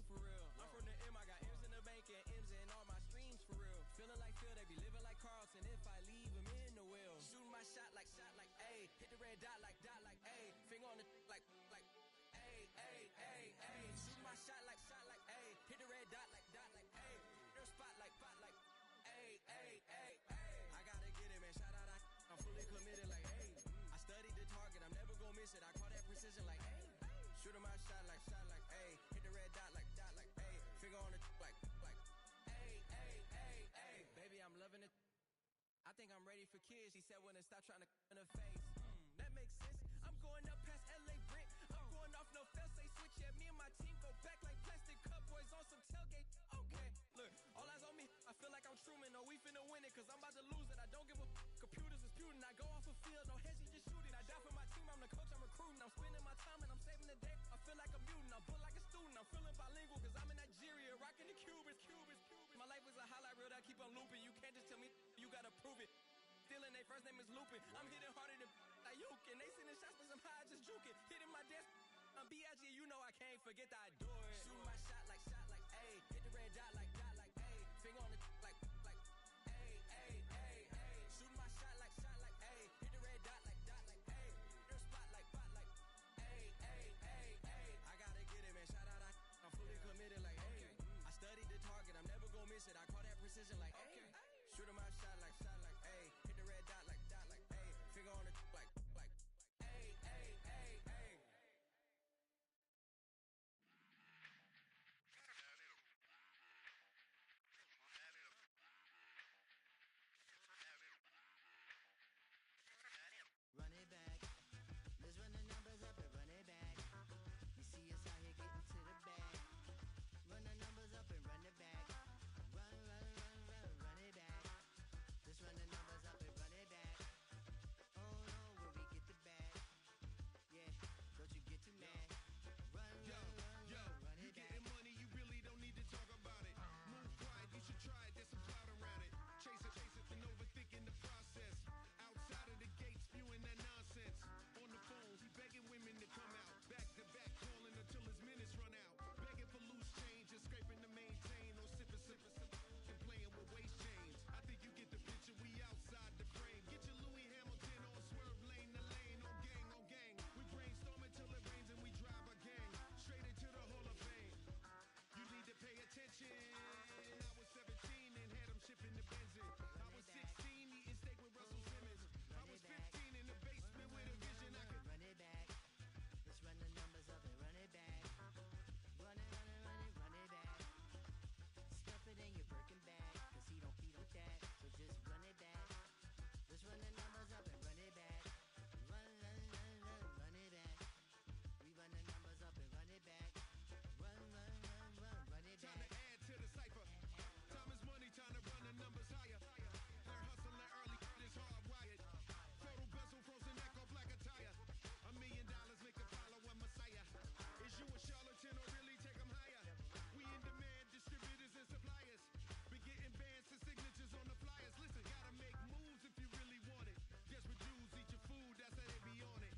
for real. I'm from the M, I got M's in the bank and M's in all my streams for real. Feeling like Phil, they be living like Carlton if I leave him in the wheel. Shooting my shot like A, hit the red dot like A, finger on the like A. Shooting my shot like A, hit the red dot like A, their spot like A. I gotta get it, man, shout out, I'm fully committed like A. I studied the target, I'm never gonna miss it, I call that precision like A. Shooting my shot like A, hit the red dot like A, finger on the like A. Baby, I'm loving it. I think I'm ready for kids. She said when it stop trying to in her face. That makes sense. I'm going up past LA Brent. I'm going off no fail, say switch. Yeah, me and my team go back like plastic cup boys on some tailgate. Okay, look, all eyes on me. I feel like I'm Truman. No, we finna win it, cause I'm about to lose it. I don't give a computers is putin'. I go off a field, no heads, just shooting. I die for my team, I'm the coach, I'm recruiting. I'm spending my time and I'm saving the day. I feel like a mutant, I'm built like a student. I'm feeling bilingual, cause I'm in Nigeria, rocking the Cubans. My life is a highlight reel that I keep on looping. You can't just tell me, you gotta prove it. Stealing, their first name is Lupin. I'm hitting harder than Ayuk, and they sending shots, but somehow I just juke it. Hitting my desk, I'm B.I.G., you know I can't forget that I do it. Shooting my shot like A, hit the red dot like A, finger on the like A. Shooting my shot like A, hit the red dot like A, their spot like A. I gotta get it, man, shout out, I'm fully committed like A. I studied the target, I'm never gonna miss it, I call that precision like A. Shooting my shot like A, hit the red dot like A, finger on the like A. Run it back. Let's run the numbers up and run it back. You see us out here getting to the bag. Run the numbers up and run it back. Run it back. Let's run the numbers up and run it back. Oh no, where we get the bag. Yeah, don't you get too mad. Run it You back. getting money, you really don't need to talk about it. Move quiet, you should try it, there's some clout around it. Chase it, and overthinking the process. Outside of the gate, spewing that nonsense. On the phone, he begging women to come out. Back to back, calling until his minutes run out. Begging for loose change, just scraping to maintain. Or sipping, and playing with waist chains. I think you get the picture, we outside the frame. Get your Louis Hamilton on swerve lane to lane. On gang. We brainstorm until it rains and we drive our gang straight into the Hall of Fame. You need to pay attention. I was 17 and had them shipping the Benzin. I was 16 eating steak with Russell Simmons. I was 15 in the basement with a vision. I could Run it back. Let's run the numbers up and run it back. Run it back. Stuff it in your Birkin bag, cause he don't feed with that. So just run it back. Let's run the numbers up and run it back. Run it back. We run the numbers up and run it back. Run it time to back. add to the cipher. Time is money, time to run the numbers higher. Learn hustling early, it's hardwired. Total bezel, frozen neck off like a tire. $1 million make a follow a messiah. Is you a charlatan or really take them higher? We in demand, distributors and suppliers. Been getting bands and signatures on the flyers. Listen, gotta make moves if you really want it. Desperate Jews eat your food, that's how they be on it.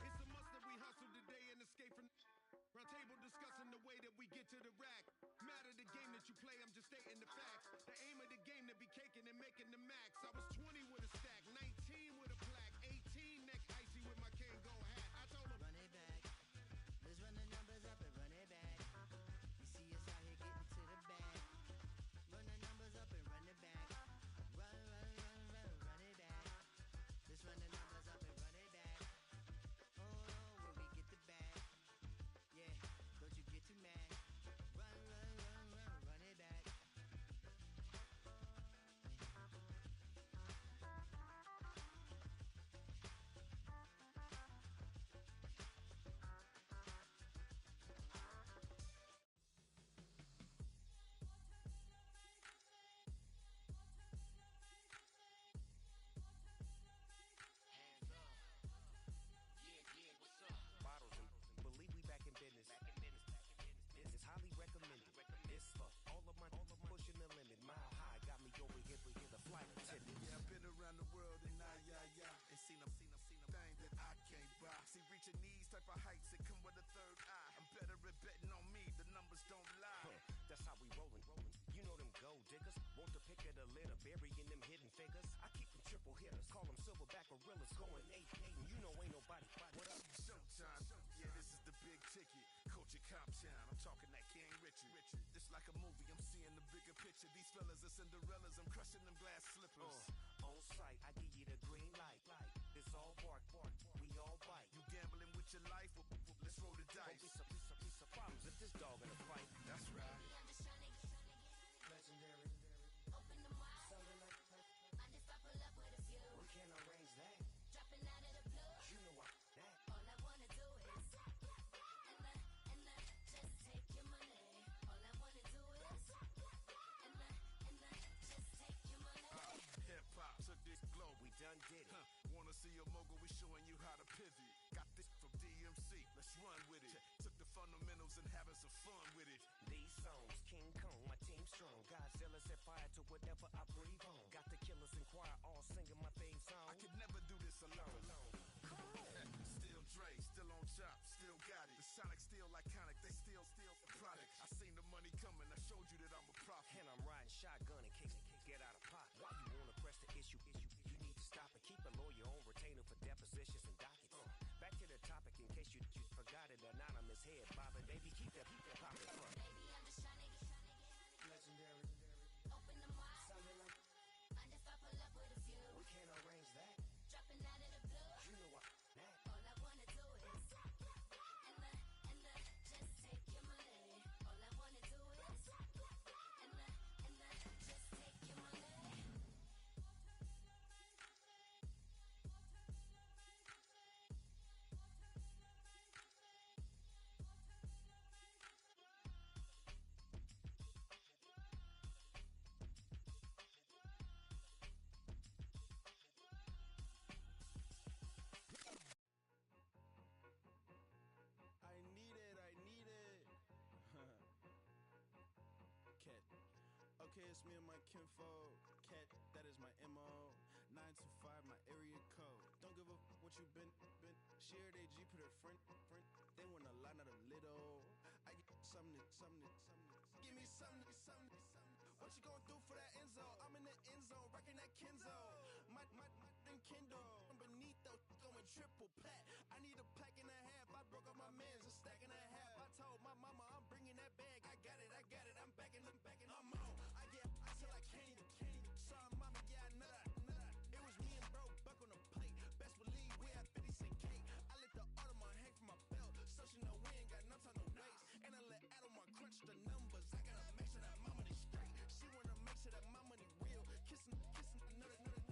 It's a must that we hustle today and escape from round table discussing the way that we get to the rack. Matter the game that you play, I'm just stating the facts. The aim of the game to be caking and making the max. I was 20 with a stack, 19 with a plaque, 18 neck icy with my Kango hat. I told him, Run it back. Let's run the numbers up and run it back. You see us out here getting to the bag. Run the numbers up and run it back. Run it back. Let's run the numbers up and run it back. Oh no, where we get the bag. Yeah, don't you get too mad. Run it back. Bottles and believe we back in business. It's highly recommended. It's for all of my pushing the limit. Mile high got me over here for the flight attendant. Yeah, I've been around the world and and seen them things that I can't buy. See, reaching these type of heights, it come with a third eye. I'm better better at betting on me. The numbers don't lie. That's how we rollin'. You know them gold diggers. Want the pick of the litter, burying them hidden figures. I keep them triple hitters, call them silverback gorillas, going 8-8. And you know ain't nobody. What up? Showtime. Yeah, this is the big ticket. Culture Cop Town. I'm talking that King Richard. It's like a movie. I'm seeing the bigger picture. These fellas are Cinderellas. I'm crushing them glass slippers. On sight, I give you the green light. It's all bark. We all bite. You gambling with your life? Well, let's roll the Don't dice. be piece of problems if this dog in a fight. That's right. I'm just trying to get Legendary. open the wide. Something like Mind if I pull up with a few? we can't arrange that. Dropping out of the blue. You know what? That. All I wanna do is and just take your money. All I wanna do is and just take your money. Hip hop took this globe. We done did it. Wanna see a mogul? We showing you how to pivot. Got this from DMC. Let's run with it. Took the fundamentals and having some fun with it. These songs, King Kong, my team strong. Godzilla set fire to whatever I breathe on. Got the killers in choir all singing my theme song. I could never do this alone. Still Dre, still on top, still got it. The Sonic still iconic, they still the product. I seen the money coming, I showed you that I'm a prophet. And I'm riding shotgun in case get out of pocket. Why you wanna press the issue? You need to stop and keep a lawyer on retainer for depositions and dockets. Back to the topic in case you forgot it. Anonymous head bobbing, baby, keep that popping front. Baby, I'm just trying to get Legendary. open the wide. Something like Mind if I pull up with a few? we can't arrange that. Dropping out of the blue. You know what? That. All I wanna do is and just take your money. All I wanna do is and just take your money. I need it. Cat. Okay, it's me and my kinfolk. Cat, that is my MO. 925, my area code. Don't give a what you been. Shared AG, put her friend. They want a lot, not a little. I get something. Give me something. What you gonna do for that Enzo? I'm in the end zone, rocking that Kenzo. My thing Kindle. I'm beneath though, going triple plat. I need a pack and a half. I broke up my man's a stack and a half. I told my mama I'm bringing that bag. I got it. I'm backing. I'm on. I till I can't. Sorry, mama, yeah, I know that. It was me and bro, buck on the plate. Best believe we had 50 cent cake. I let the Audemars hang from my belt, so she know we ain't got no time to waste. And I let Audemars crunch the numbers. I gotta make sure that my money straight. She wanna make sure that my money real. Kissing another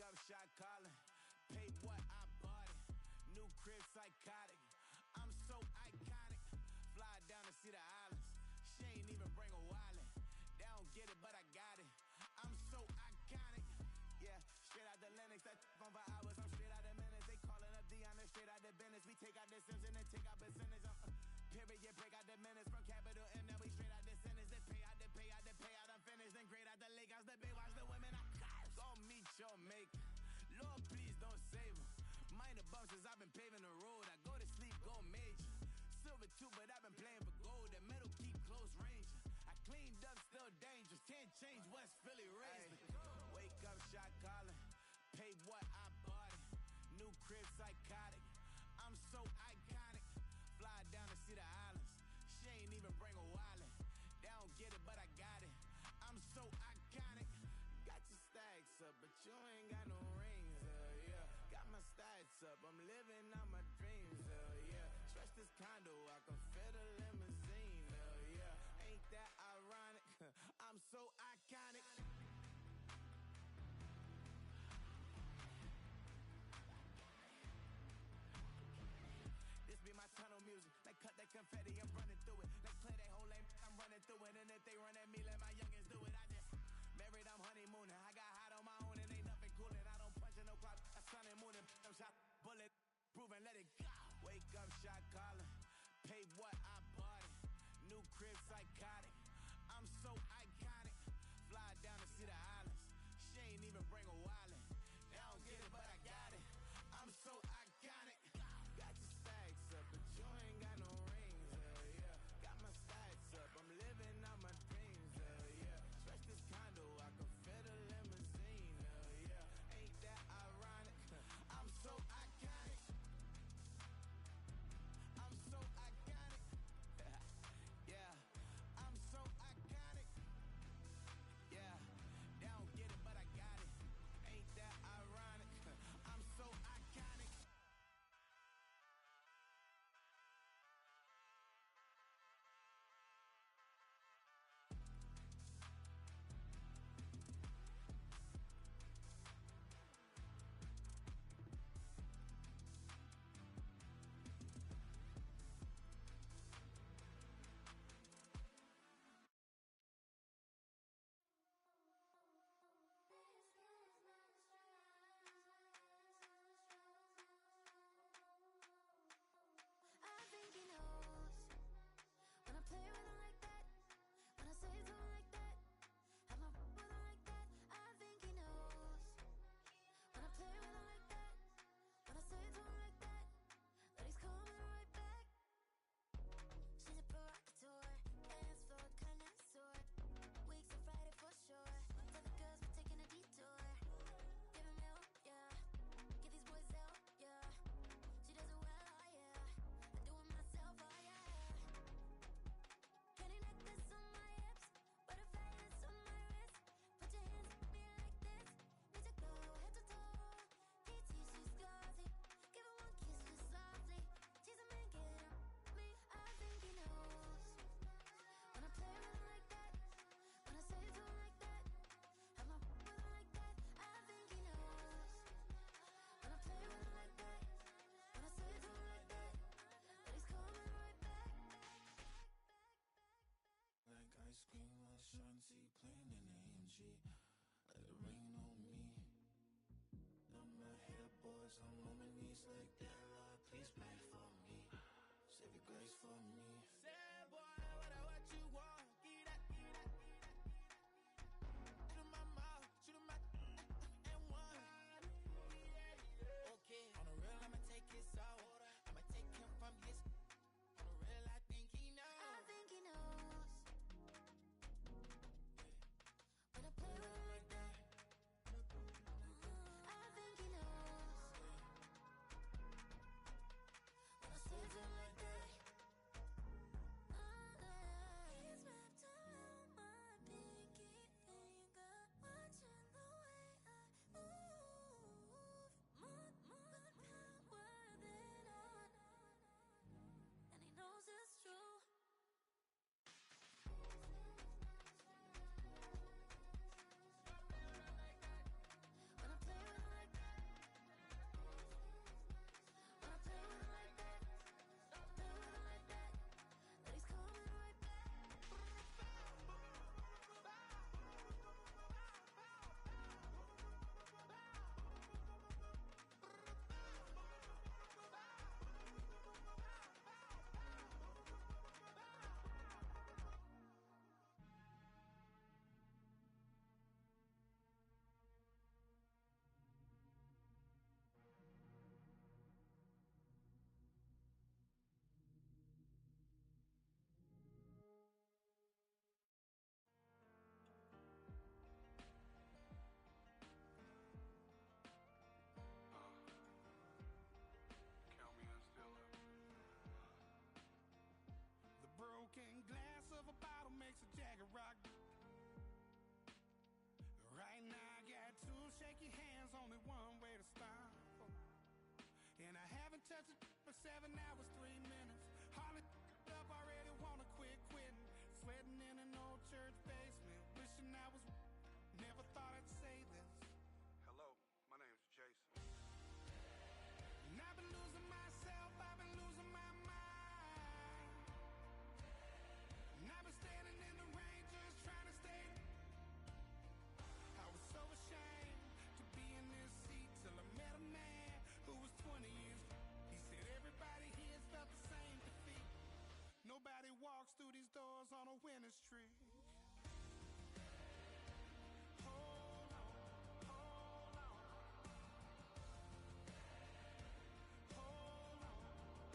up, shot calling. Paid what I bought it. New crib psychotic. I'm so iconic. Fly down to see the islands. She ain't even bring a wallet. They don't get it, but I got it. I'm so iconic. Yeah, straight out the Lennox. That on for hours. I'm straight out the minutes. They calling up Dion. Straight out the business. We take out the Sims and then take out percentage. Period, break out the minutes from capital and now we straight out the sentence. They pay out, they pay out, they pay out. I'm finished. Then grade out the Lakers. The Bay watch the women. I gon' meet your maker. Lord, please don't save them. Minor bumps as I've been paving the road. I go to sleep, go major. Silver too, but I've been playing for gold. The metal keep close range. I cleaned up, still dangerous. Can't change West Philly raised. Wake up, shot calling. Pay what I bought it. New crib psychotic. I'm so iconic. Fly down to see the islands. She ain't even bring a wallet. They don't get it, but I got it. I'm so iconic. Got your stacks up, but you ain't got no rings, yeah. Got my stats up, I'm living out my dreams, yeah. Stretch this condo, I can fit a limousine, yeah. Ain't that ironic? I'm so iconic. This be my tunnel music. They cut that confetti, I'm running through it. They clear that whole lane, I'm running through it. And if they run at me, let my youngins do it. I just married, I'm honeymooning. I got hot on my own and ain't nothing coolin'. I don't punch in no clock, I sun and moonin'. I'm shot, bullet, proven, let it go. Wake up, shot calling. Pay what I bought it. New crib psychotic. I'm so iconic. Fly down to see the islands. She ain't even bring a wallet. They don't get it, but I got it. I'm so iconic. Got your stacks up, but you ain't got no rings, yeah. Got my stacks up, I'm living out my dreams, yeah. Stretch this condo, I can fit a limousine, yeah. Ain't that ironic? I'm so iconic. I'm so iconic. Yeah, I'm so iconic. Yeah, they don't get it, but I got it. Ain't that ironic? I'm so iconic. I think he knows when I play with him like that, when I say to him like that, have my with him like that. I think he knows when I play with him like that, when I say to him like that, that he's coming right back. She's a provocateur, hands for a connoisseur. Weeks on Friday for sure. Tell the girls we're taking a detour. Give him help, yeah. Get these boys out, yeah. She does it well, oh yeah. I do it myself, oh yeah. Candy necklace on my hips, butterflies on my wrist. Put your hands on me like this. Need to go head to toe. PT, she's glossy. Give her one kiss just softly. She's a man, get her me. I think he knows when I play with him like that, when I say to him like that, have my with him like that. I think he knows when I play with him like that, when I say to him like that, that he's coming right back. Like ice cream with Shanti playing in AMG. Let it rain on me. Now my hair boys, I'm on my knees like that. Lord, please pray for me. Save your grace for me. Say, boy, what you want? Get that, get that, get that, get that. Shoot in my mouth, shoot in my and one. Okay, on the real, I'ma take his soul. I'ma take him from his. On the real, I think he knows. I think he knows when I play with him like that. I think he knows when I say to him like that, rock. Right now I got two shaky hands, only one way to stop. And I haven't touched it for 7 hours, 3 minutes. Hardly up, already wanna quit quitting. Sweating in an old church basement, wishing I was. Never thought I'd say this. Hello, my name's Jason. And I've been losing myself, I've been losing my mind. And I've been standing in the rain just trying to stay. I was so ashamed to be in this seat till I met a man who was 20 years. He said everybody here felt the same defeat. Nobody walks through these doors on a winning streak. Hold on, hold on. Hold on,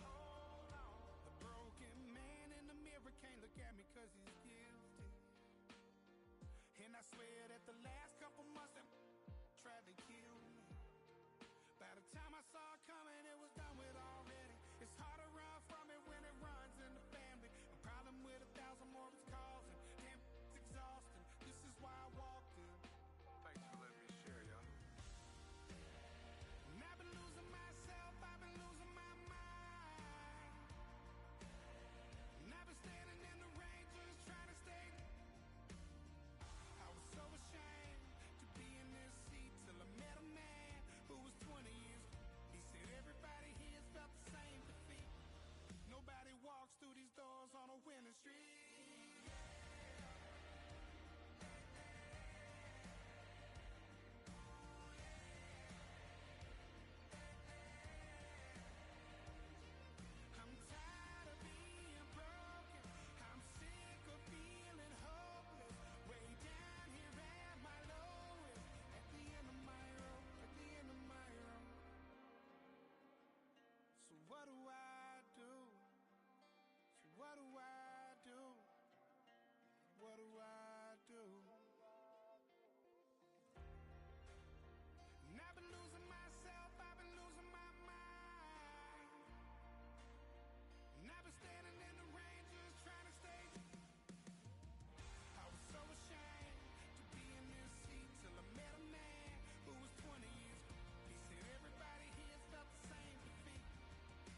hold on. The broken man in the mirror can't look at me 'cause he's guilty. And I swear that the last couple months that tried to kill me. By the time I saw it coming, it was done with already. It's hard to run from it when it runs in the family. A problem with 1,000 more it's causing. Damn, it's exhausting. This is why I walked in. Thanks for letting me share, y'all. And I've been losing myself, I've been losing my mind. And I've been standing in the rain just trying to stay. I was so ashamed to be in this seat till I met a man who was 20 years. He said everybody here's felt the same defeat. Nobody walks through these doors on a winning streak. I'm tired of being broken. I'm sick of feeling hopeless. Way down here at my lowest. At the end of my road. At the end of my road. So what do I do? So what do I do? What do I do? And I've been losing myself, I've been losing my mind. And I've been standing in the rain just trying to stay. I was so ashamed to be in this seat till I met a man who was 20 years. He said everybody here's felt the same defeat.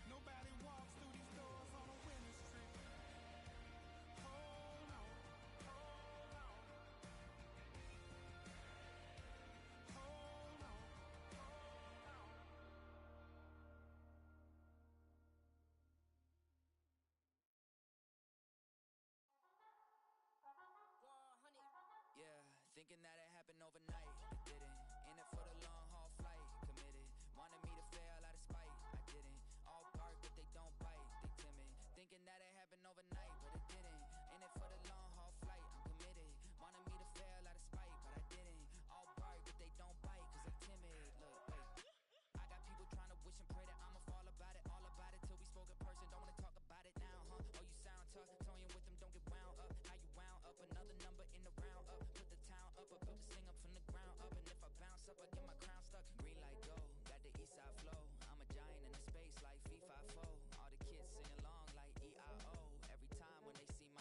Nobody walks through these doors on a winning streak. Hold on, hold on. Hold on, hold on. Yeah, thinking that it happened overnight. It didn't. In it for the long haul flight. Committed. Wanted me to fail out of spite. I didn't. All bark, but they don't bite. They timid. Thinking that it happened overnight, but it didn't. In it for the long haul flight. I'm committed. Wanted me to fail out of spite, but I didn't. All bark, but they don't bite, 'cause I'm timid. Look, wait. I got people trying to wish and pray that I'ma fall about it. All about it till we spoke in person. Don't wanna talk about it now, huh? Oh, you sound tough. Toying with them, don't get wound up. How you wound up? Another number in the round up. Put the town up, I built this thing up from the ground up. And if I bounce up, I get my crown stuck. Green light go, got the east side flow. I'm a giant in the space like FIFA4. All the kids sing along like EIO. Every time when they see me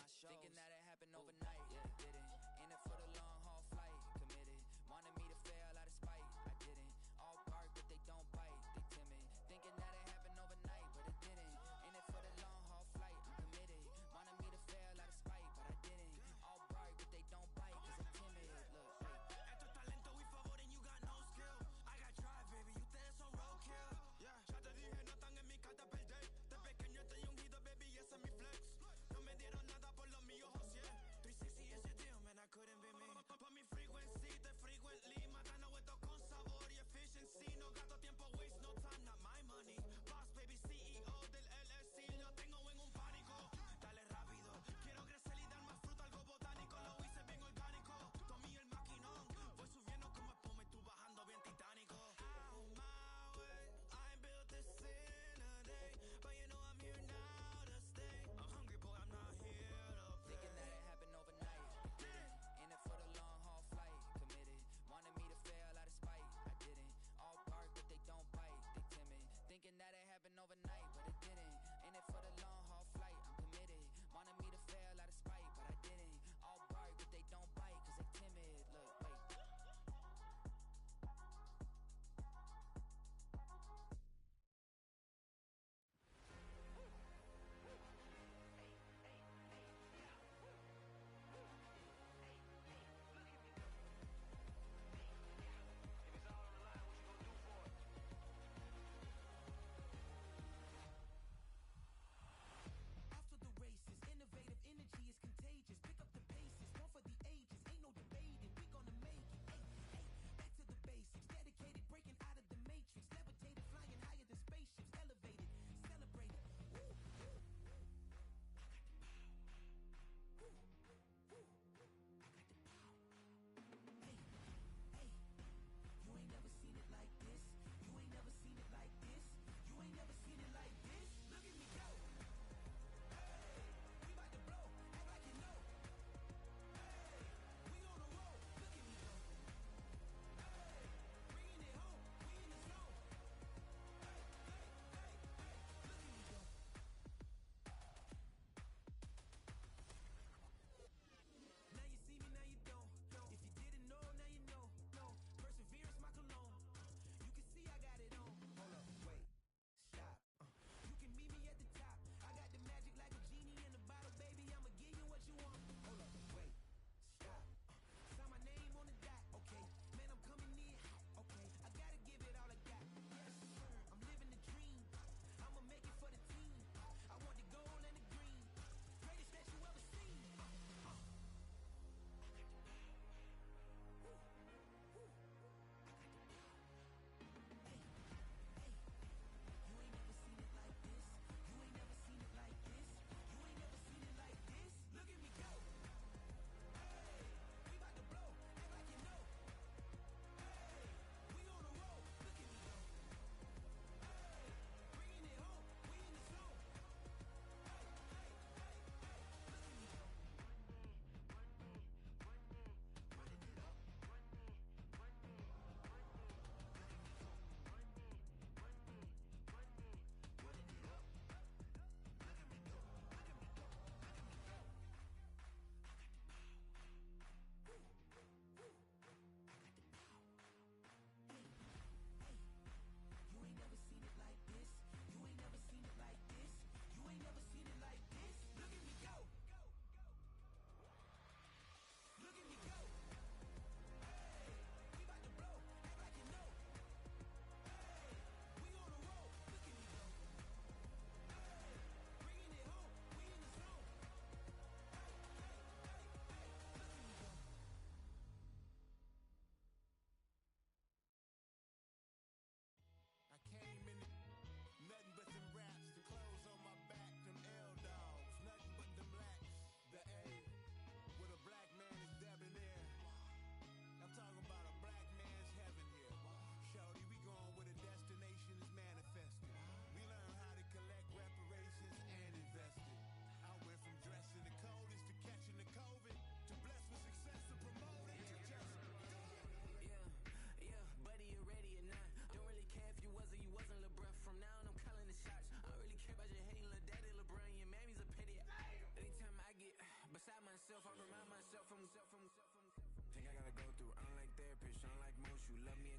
I go through. I'm like therapist, unlike most. You love me,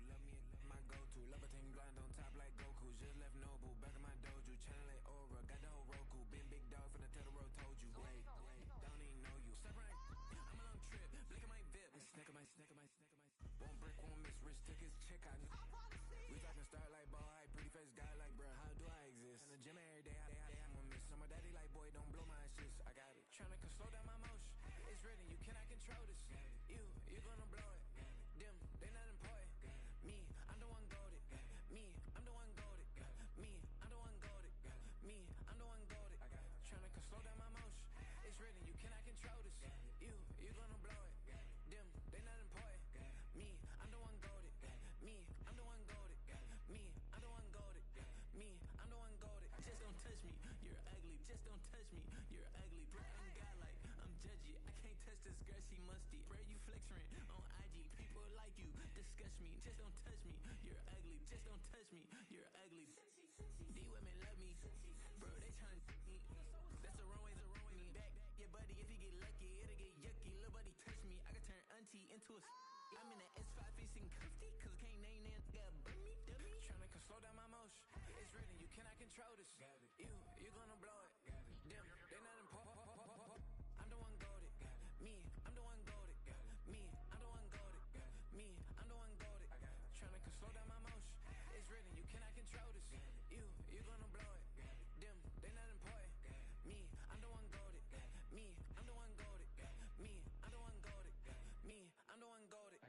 my go-to. Love a thing blind on top like Goku. Just left Nobu, back in my dojo. Channel like Aura, got the whole Roku. Been big dog from the tell the road told you. Wait, don't even know you. Step right, I'm a long trip. Blick at my VIP. Snack of my. Won't break, won't miss. Rich took his check out. We talking start like ball high, pretty face guy like bruh. How do I exist? In the gym every day, I'm gonna miss. Summer daddy like boy, don't blow my assist. I got it. Tryna slow down my motion. It's written, you cannot control this. You gonna blow it. Them, they not important. Me, I'm the one goaded. Me, I'm the one goaded. Me, I'm the one goaded. Me, I'm the one goaded. Tryna slow down my motion. It's written, you cannot control this. You gonna blow it. Them, they not important. Me, I'm the one goaded. Me, I'm the one goaded. Me, I'm the one goaded. Me, I'm the one goaded. Just don't touch me, you're ugly. Just don't touch me, you're ugly. Bro, I'm godlike, I'm judgy. I can't touch this girl, she musty. Bro, you flexing on IG. People like you disgust me. Just don't touch me, you're ugly. Just don't touch me, you're ugly. These women love me, bro. They tryna me. That's the wrong way. Back your buddy, if he get lucky, it'll get yucky. Little buddy touch me, I can turn auntie into a. I'm in the S5 facing comfy, cause can't name that nigga dummy. Tryna slow down my motion. It's written, you cannot control this. You gonna blow it. Them, they not important. I'm the one goaded. Me, I'm the one goaded. Me, I'm the one goaded. Me, I'm the one goaded. Tryna slow down my motion. It's written, you cannot control this. You gonna blow it. Them, they not important. Me, I'm the one goaded. Me, I'm the one goaded. Me, I'm the one goaded. Me, I'm the one goaded.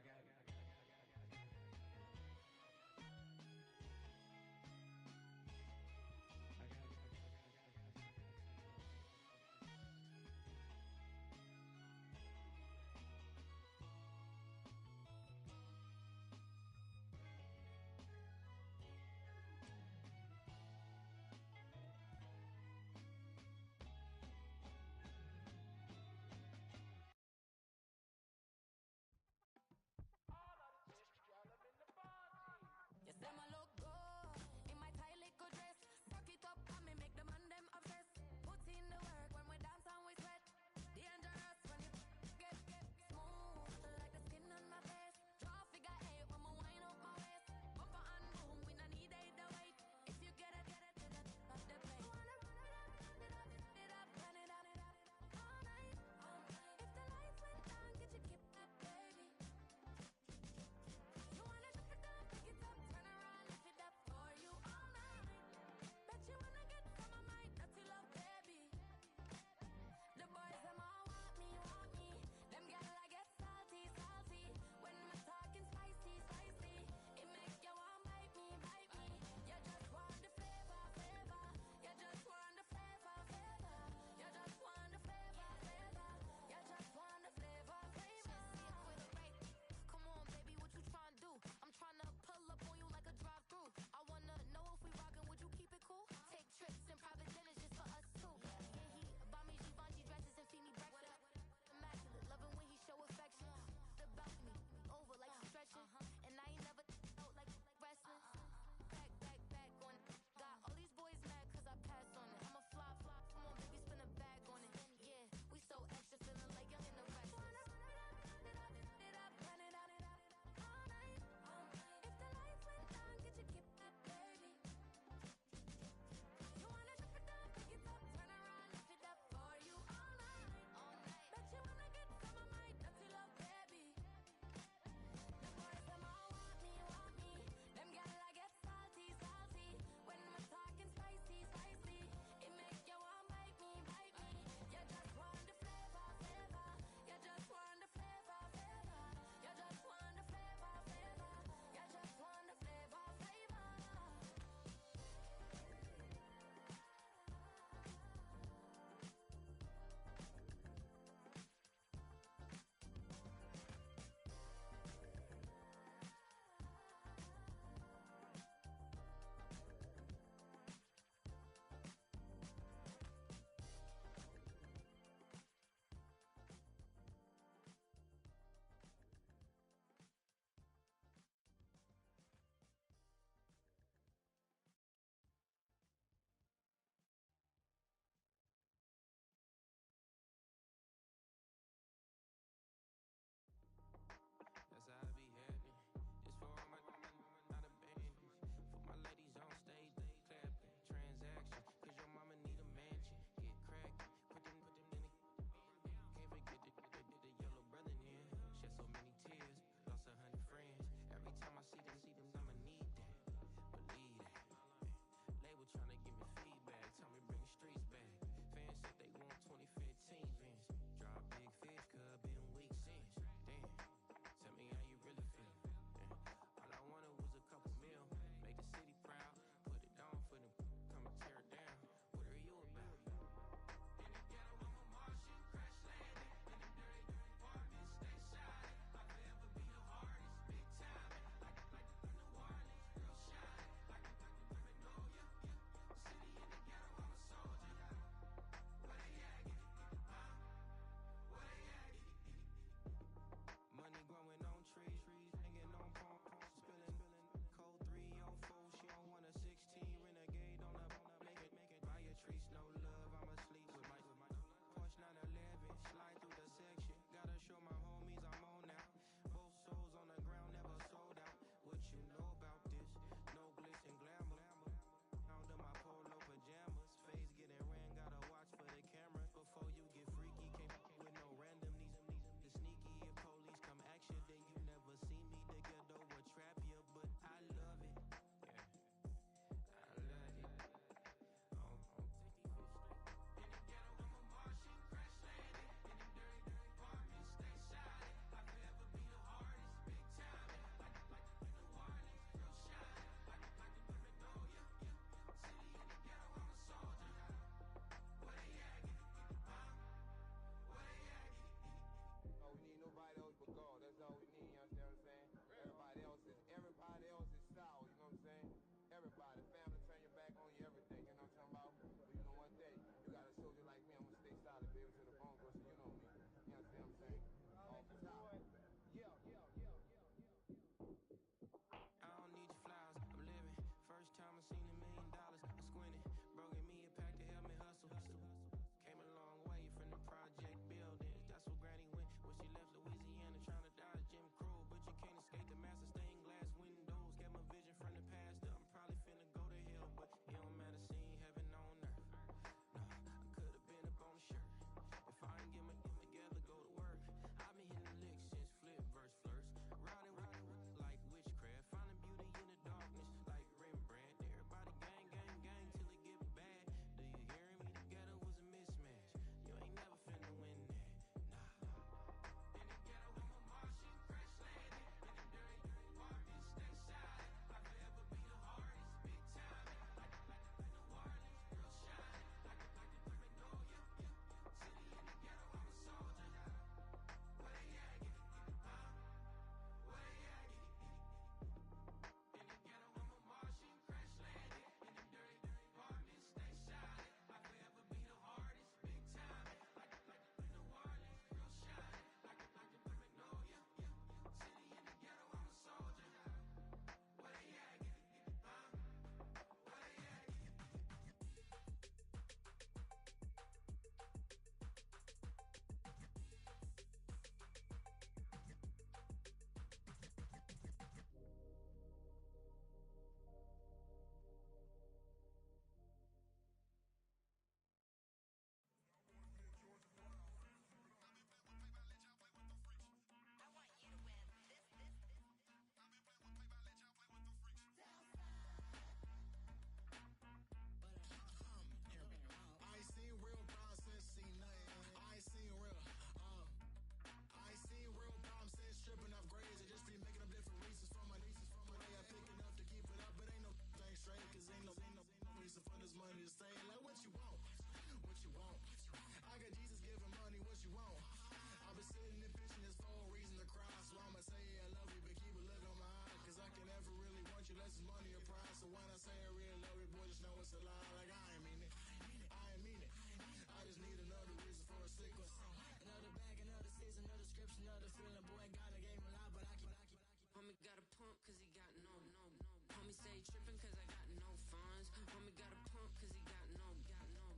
stay tripping cause I got no funds. Homie got a pump cause he got no.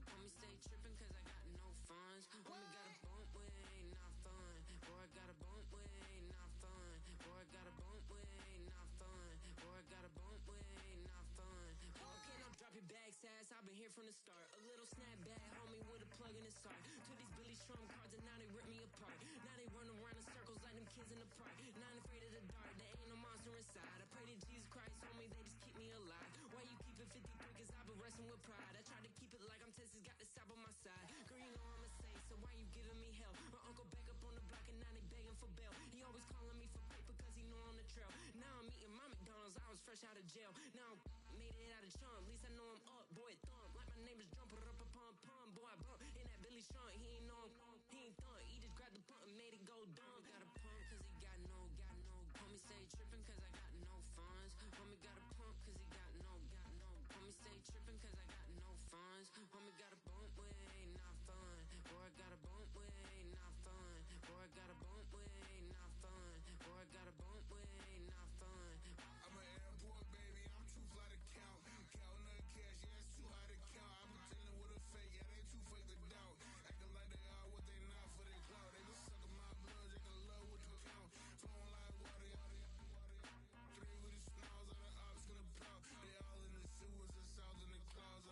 Homie stay tripping cause I got no funds. Homie got a bump with ain't not fun. Boy, I got a bump with ain't not fun. Boy, I got a bump with ain't not fun. Boy, I got a bump with ain't not fun. Okay, now drop your bag, sass. I've been here from the start. A little snapback, homie, with a plug in his heart. To these Billy Strum cards and now they rip me apart. Now they run around in circles like them kids in the park. Now I'm afraid of the dark, there ain't no monster inside. I pray to Jesus Christ, homie, they just keep me alive. Why you keep it 53? Cause I've been wrestling with pride. I try to keep it like I'm Texas, got the South on my side. Girl, you know I'ma say, so why you giving me hell? My uncle back up on the block and now they begging for bail. He always calling me for paper cause he know I'm the trail. Now I'm eating my McDonald's, I was fresh out of jail. Now I'm made it out of chunk, at least I know I'm up, boy, thump. Like my name is Jumper, up a pump, pump. Boy, I bump in that Billy Strunk, he ain't know him, he ain't thump. He just grabbed the pump and made it go dumb. Got a pump cause he got no. Homie stay tripping cause I got no funds. Homie got a pump cause he got no. Homie stay tripping cause I got no funds. Homie got a bump with ain't not fun. Boy, I got a bump with ain't not fun. Boy, I got a bump with ain't not fun. Boy, I got a bump with ain't not fun. I'm an airport baby, I'm too fly to count. Counting the cash, yeah, it's too high to count. I'm dealing with a fake, yeah, they too fake to doubt. Acting like they are what they not for their clout. They been sucking my blood, they can love what you count. Flowing like water, three with the smiles, all the ops gonna pout. They all in the sewers, the south in the clouds.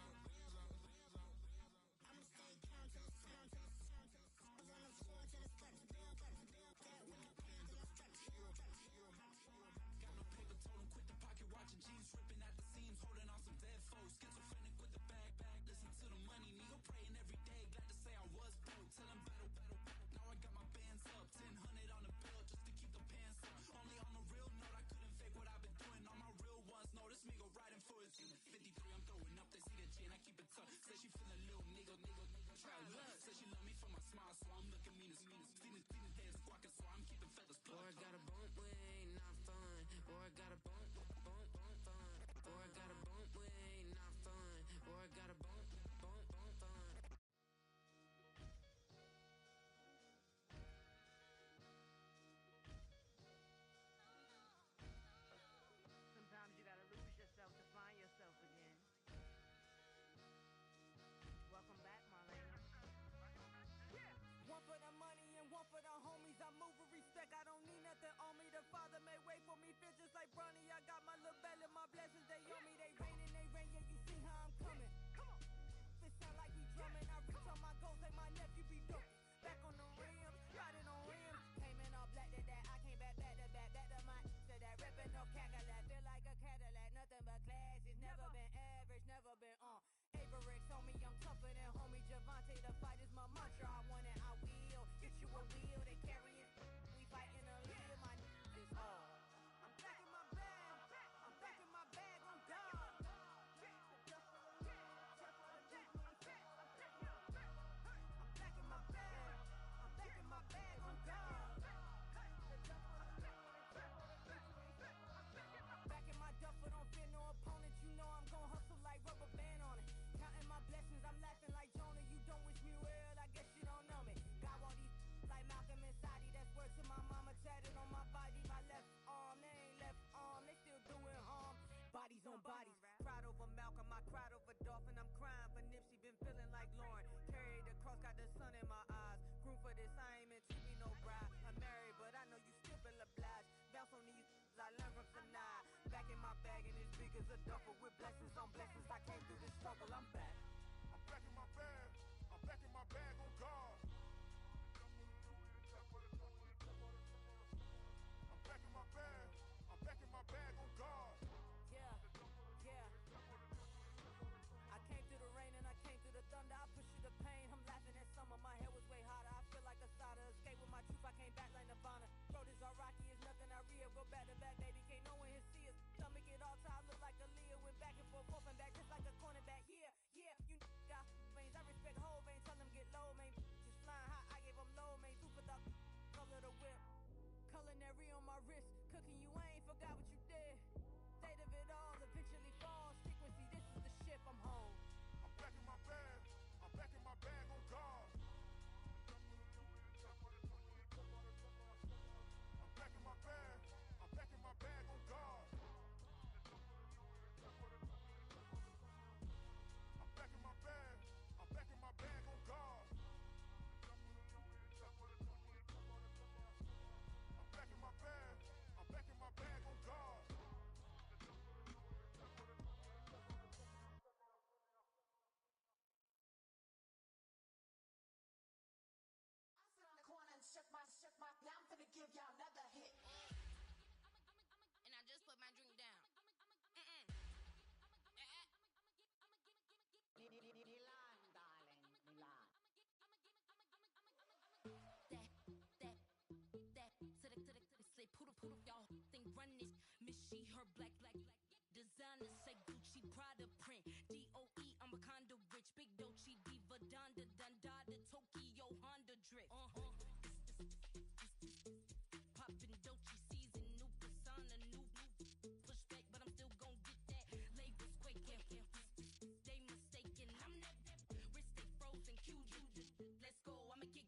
I'ma stay down to the sound, to the sound, to the sound. On the floor to the steps, build up, that window pan to the steps. Got no paper, told him quit the pocket watching jeans, ripping at the seams, holding on some dead foes. Schizophrenic with the bag, listen to the money, nigga praying every day. Glad to say I was broke, tell him battle. Now I got my bands up, 1000 on the bill just to keep the pants up. Only on a real note, I couldn't fake what I've been doing. All my real ones know this me go riding for it. 53, I'm throwing up, they see the chin, I keep it tough. Say she feeling little nigga, try look. Say she love me for my smile, so I'm looking mean as Cleaning heads, squawking, so I'm keeping feathers plucked. Boy, I got a bump with ain't not fun. Boy, I got a bump fun. Boy, I got a bump with ain't not fun. Boy, I got a bump fun. Sometimes you gotta lose yourself to find yourself again. Welcome back, Marlena. One for the money and one for the homies. I move with respect, I don't need nothing on me. The Father may wait for me, feel just like Bronny. I got my little belly, my blessings, they on me. They rain, yeah, you see how I'm coming. Come on. It sound like we drumming. I reach on my goals like my nephew be dope. Back on the rims, riding on rims. Came in all black to that, I came back to my to that ripping no Cadillac. Feel like a Cadillac, nothing but class. It's never been average, never been on. Averix on me, I'm tougher than homie Javante. The fight is my mantra, I want it, I will. Get you a wheel, they carry it. We fighting a live, my is all. I'm back in my bag, I'm back in my bag on God. Duffel, don't fear no opponent. You know I'm gon' hustle like rubber band on it. Counting my blessings, I'm laughing like Jonah. You don't wish me well, I guess you don't know me. Got all these like Malcolm and Sadie. That's word to my mama, tatted on my body. My left arm, they ain't left arm, they still doing harm. Bodies on bodies, cried over Malcolm, I cried over Dolphin. I'm crying for Nipsey, been feeling like Lauren. Carried the cross, got the sun in my eyes. Grew for this, I ain't meant to be no bride. I'm married, but I know you still feel obliged. Bounce on these, I learned from tonight. Back in my bag and as big as a duffel with blessings on blessings. I came through this struggle, I'm back. I'm back in my bag, I'm back in my bag on guard. I'm back in my bag, I'm back in my bag on guard. Yeah. I came through the rain and I came through the thunder. I pushed through the pain, I'm laughing at summer. My head was way hotter, I feel like a starter. Escape with my truth, I came back like Nirvana. Road is all rocky, it's nothing I real. Go back to back, baby, can't no one here see us. Stomach it all time, look like a Leah. Went back and forth and back, just like a cornerback. Yeah, you got veins, I respect whole veins. Tell them get low, man. Just flying high, I gave them low, man. Super the color the whip. Culinary on my wrist, cooking you, I ain't forgot what you did. State of it all, eventually falls. Frequency, this is the ship, I'm home. I'm back in my bag, I'm back in my bag on guard. I'm back in my bag, I'm back in my bag And I just put my drink down. Milan, darling, Milan. That to the say poodle y'all think run this miss she her black designer say Gucci Prada print DOE I'm a condo rich big Dolce Diva Donda the Tokyo Honda drip poppin' Dolce season new persona new pushback but I'm still gon' get that labels quick they mistaken I'm that wrist stay frozen cute let's go I'ma get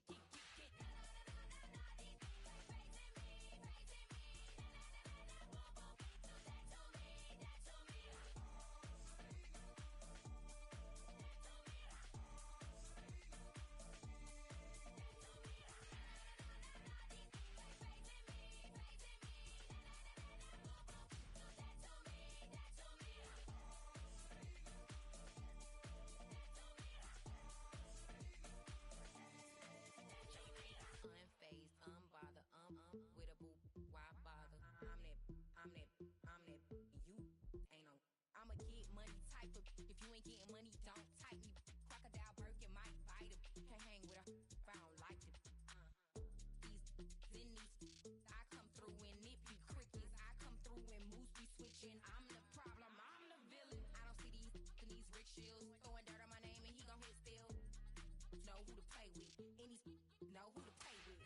unfazed, unbothered, with a boo, why bother? I'm that, you ain't no. I'm a get money type of, if you ain't getting money, don't type me. Crocodile Birkin might bite him. Can't hang with her if I don't like it. These, I come through and nip you crickets. I come through and moves be switching. I'm the problem, I'm the villain. I don't see these rickshaws throwing dirt on my name and he gon' hit still. Know who to play with, and he's know who to play with.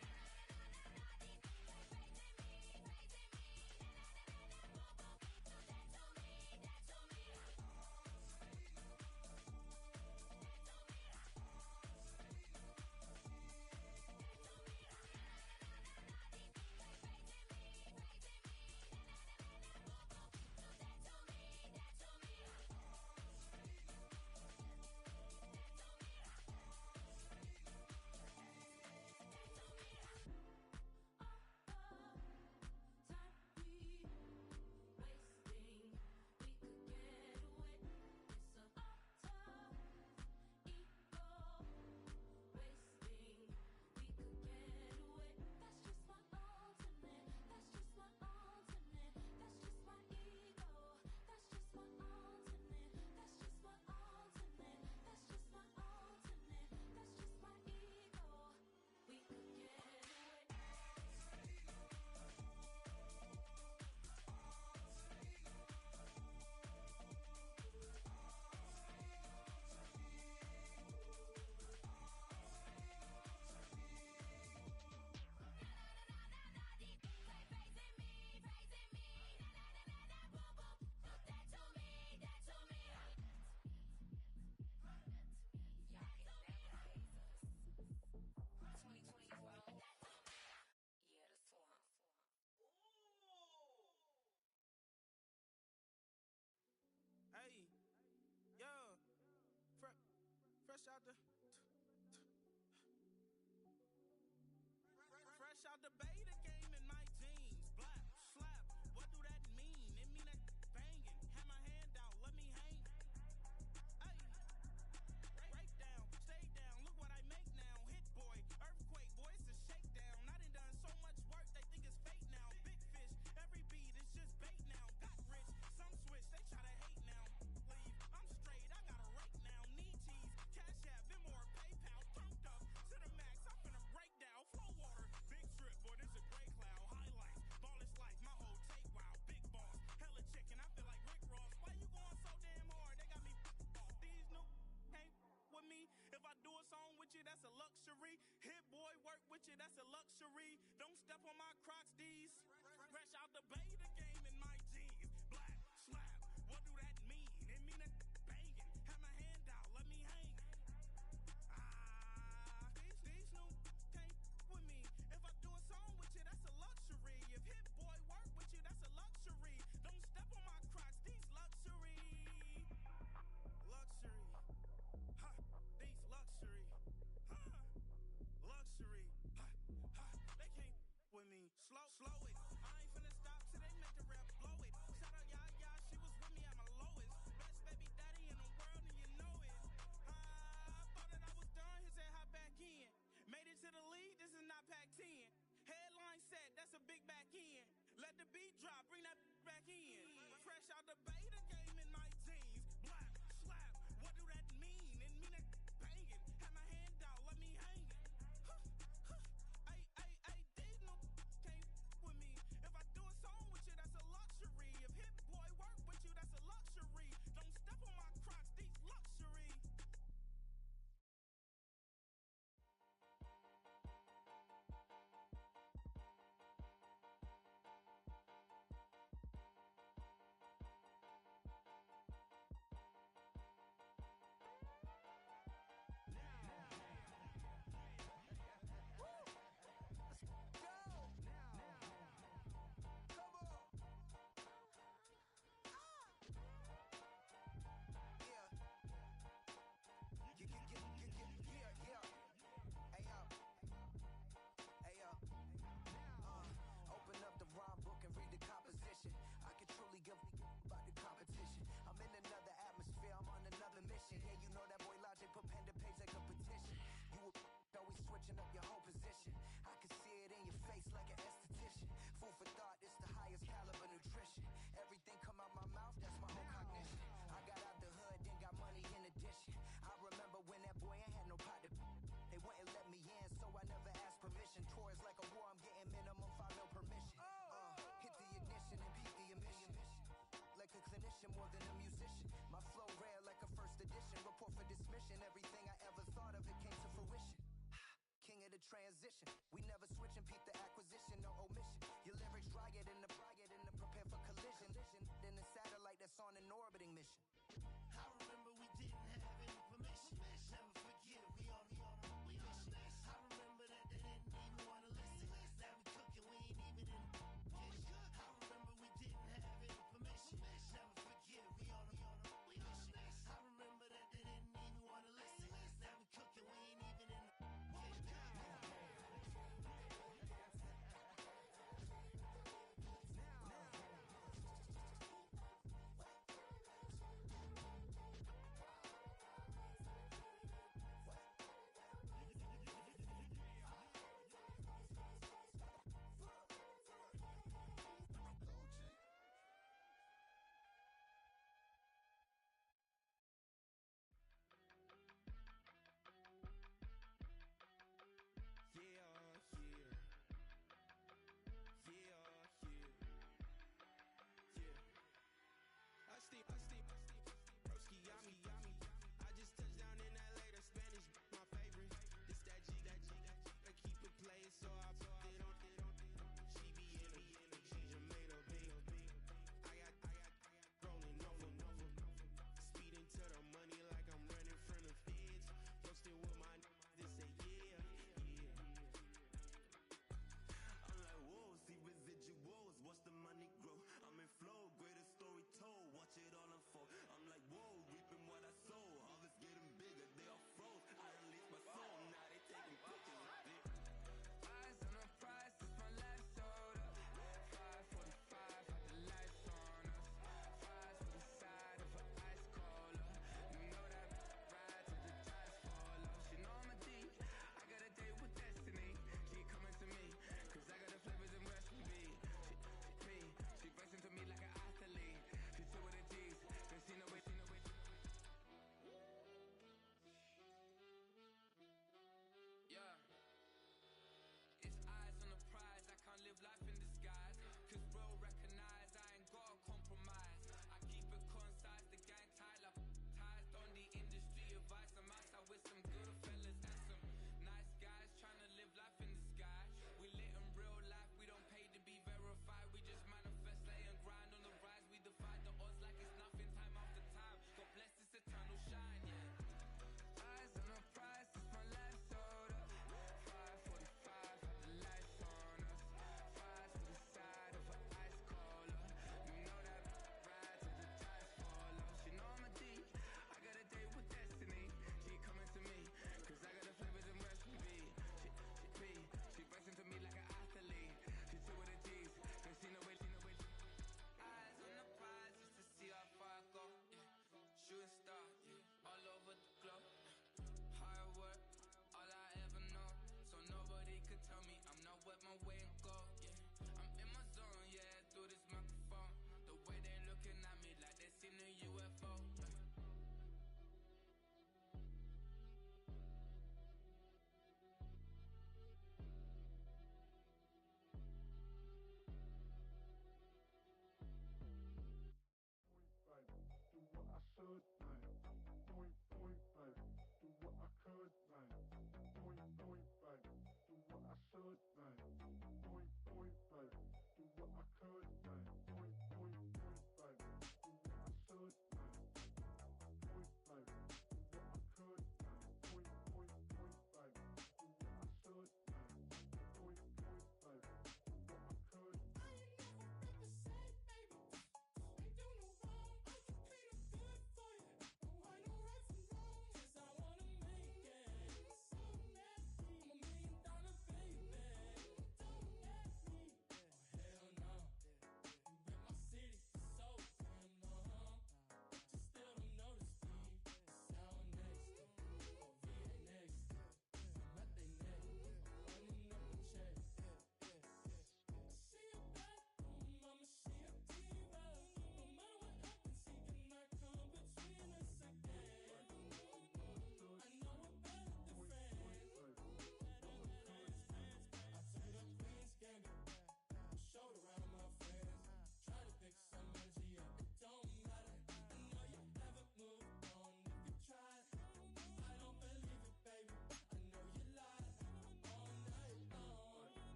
Hey, yo, fresh out the beta game in my jeans. Black, slap, what do that mean? It mean that banging. Have my hand out, let me hang. Hey, break down, stay down, look what I make now. Hit boy, earthquake, boy, it's a shakedown. I done so much work, they think it's fake now. Big fish, every beat is just bait now. Got rich, some switch, they try to hate now. Leave, I'm straight, I got a rake now. Need cheese, cash app, Venmo or PayPal. Turned up to the max, I'm finna break down. Flow water, big trip, boy, this a gray cloud. Highlights, ball is life, my whole take wild. Big boss, hella chicken, I feel like Rick Ross. Why you going so damn hard? They got me off. These new can't with me. If I do a song with you, that's a luxury. Hit boy, work with you, that's a luxury. Don't step on my Crocs, these. Fresh out the beta game in my jeans. Black, slap, what do that mean? It mean that banging. Have my hand out, let me hang. These new can't with me. If I do a song with you, that's a luxury. If hit boy, work with you, that's a luxury. Don't step on my Crocs, these luxury. Luxury. Ha, these luxury. Ha, luxury. Ha, ha, they can't with me. Slow it. I ain't finna stop till they beat drop, bring that back in. Fresh out the beta game in my jeans. Black, slap, what do that mean? It mean that banging. Have my hand out, let me hang it. Ay, these no can't with me. If I do a song with you, that's a luxury. If Hit Boy work with you, that's a luxury. Don't step on my Crocs, these luxury. Open up the rhyme book and read the composition. I can truly give about the competition. I'm in another atmosphere, I'm on another mission. Yeah, you know that boy Logic put pen to page like a petition. You always switching up your whole position. I can see it in your face like an esthetician. Food for thought, it's the highest caliber nutrition. Everything come out my mouth, that's my own cognition. I got out the hood, then got money in addition. I remember when that boy ain't had no pot to. They wouldn't let me in, so I never asked permission. Tours like a war, I'm getting minimum 5 mil permission. Hit the ignition and peak the emission. Like a clinician more than a musician. My flow rare like a first edition. Report for dismission. Everything I ever thought of, it came to fruition. King of the transition.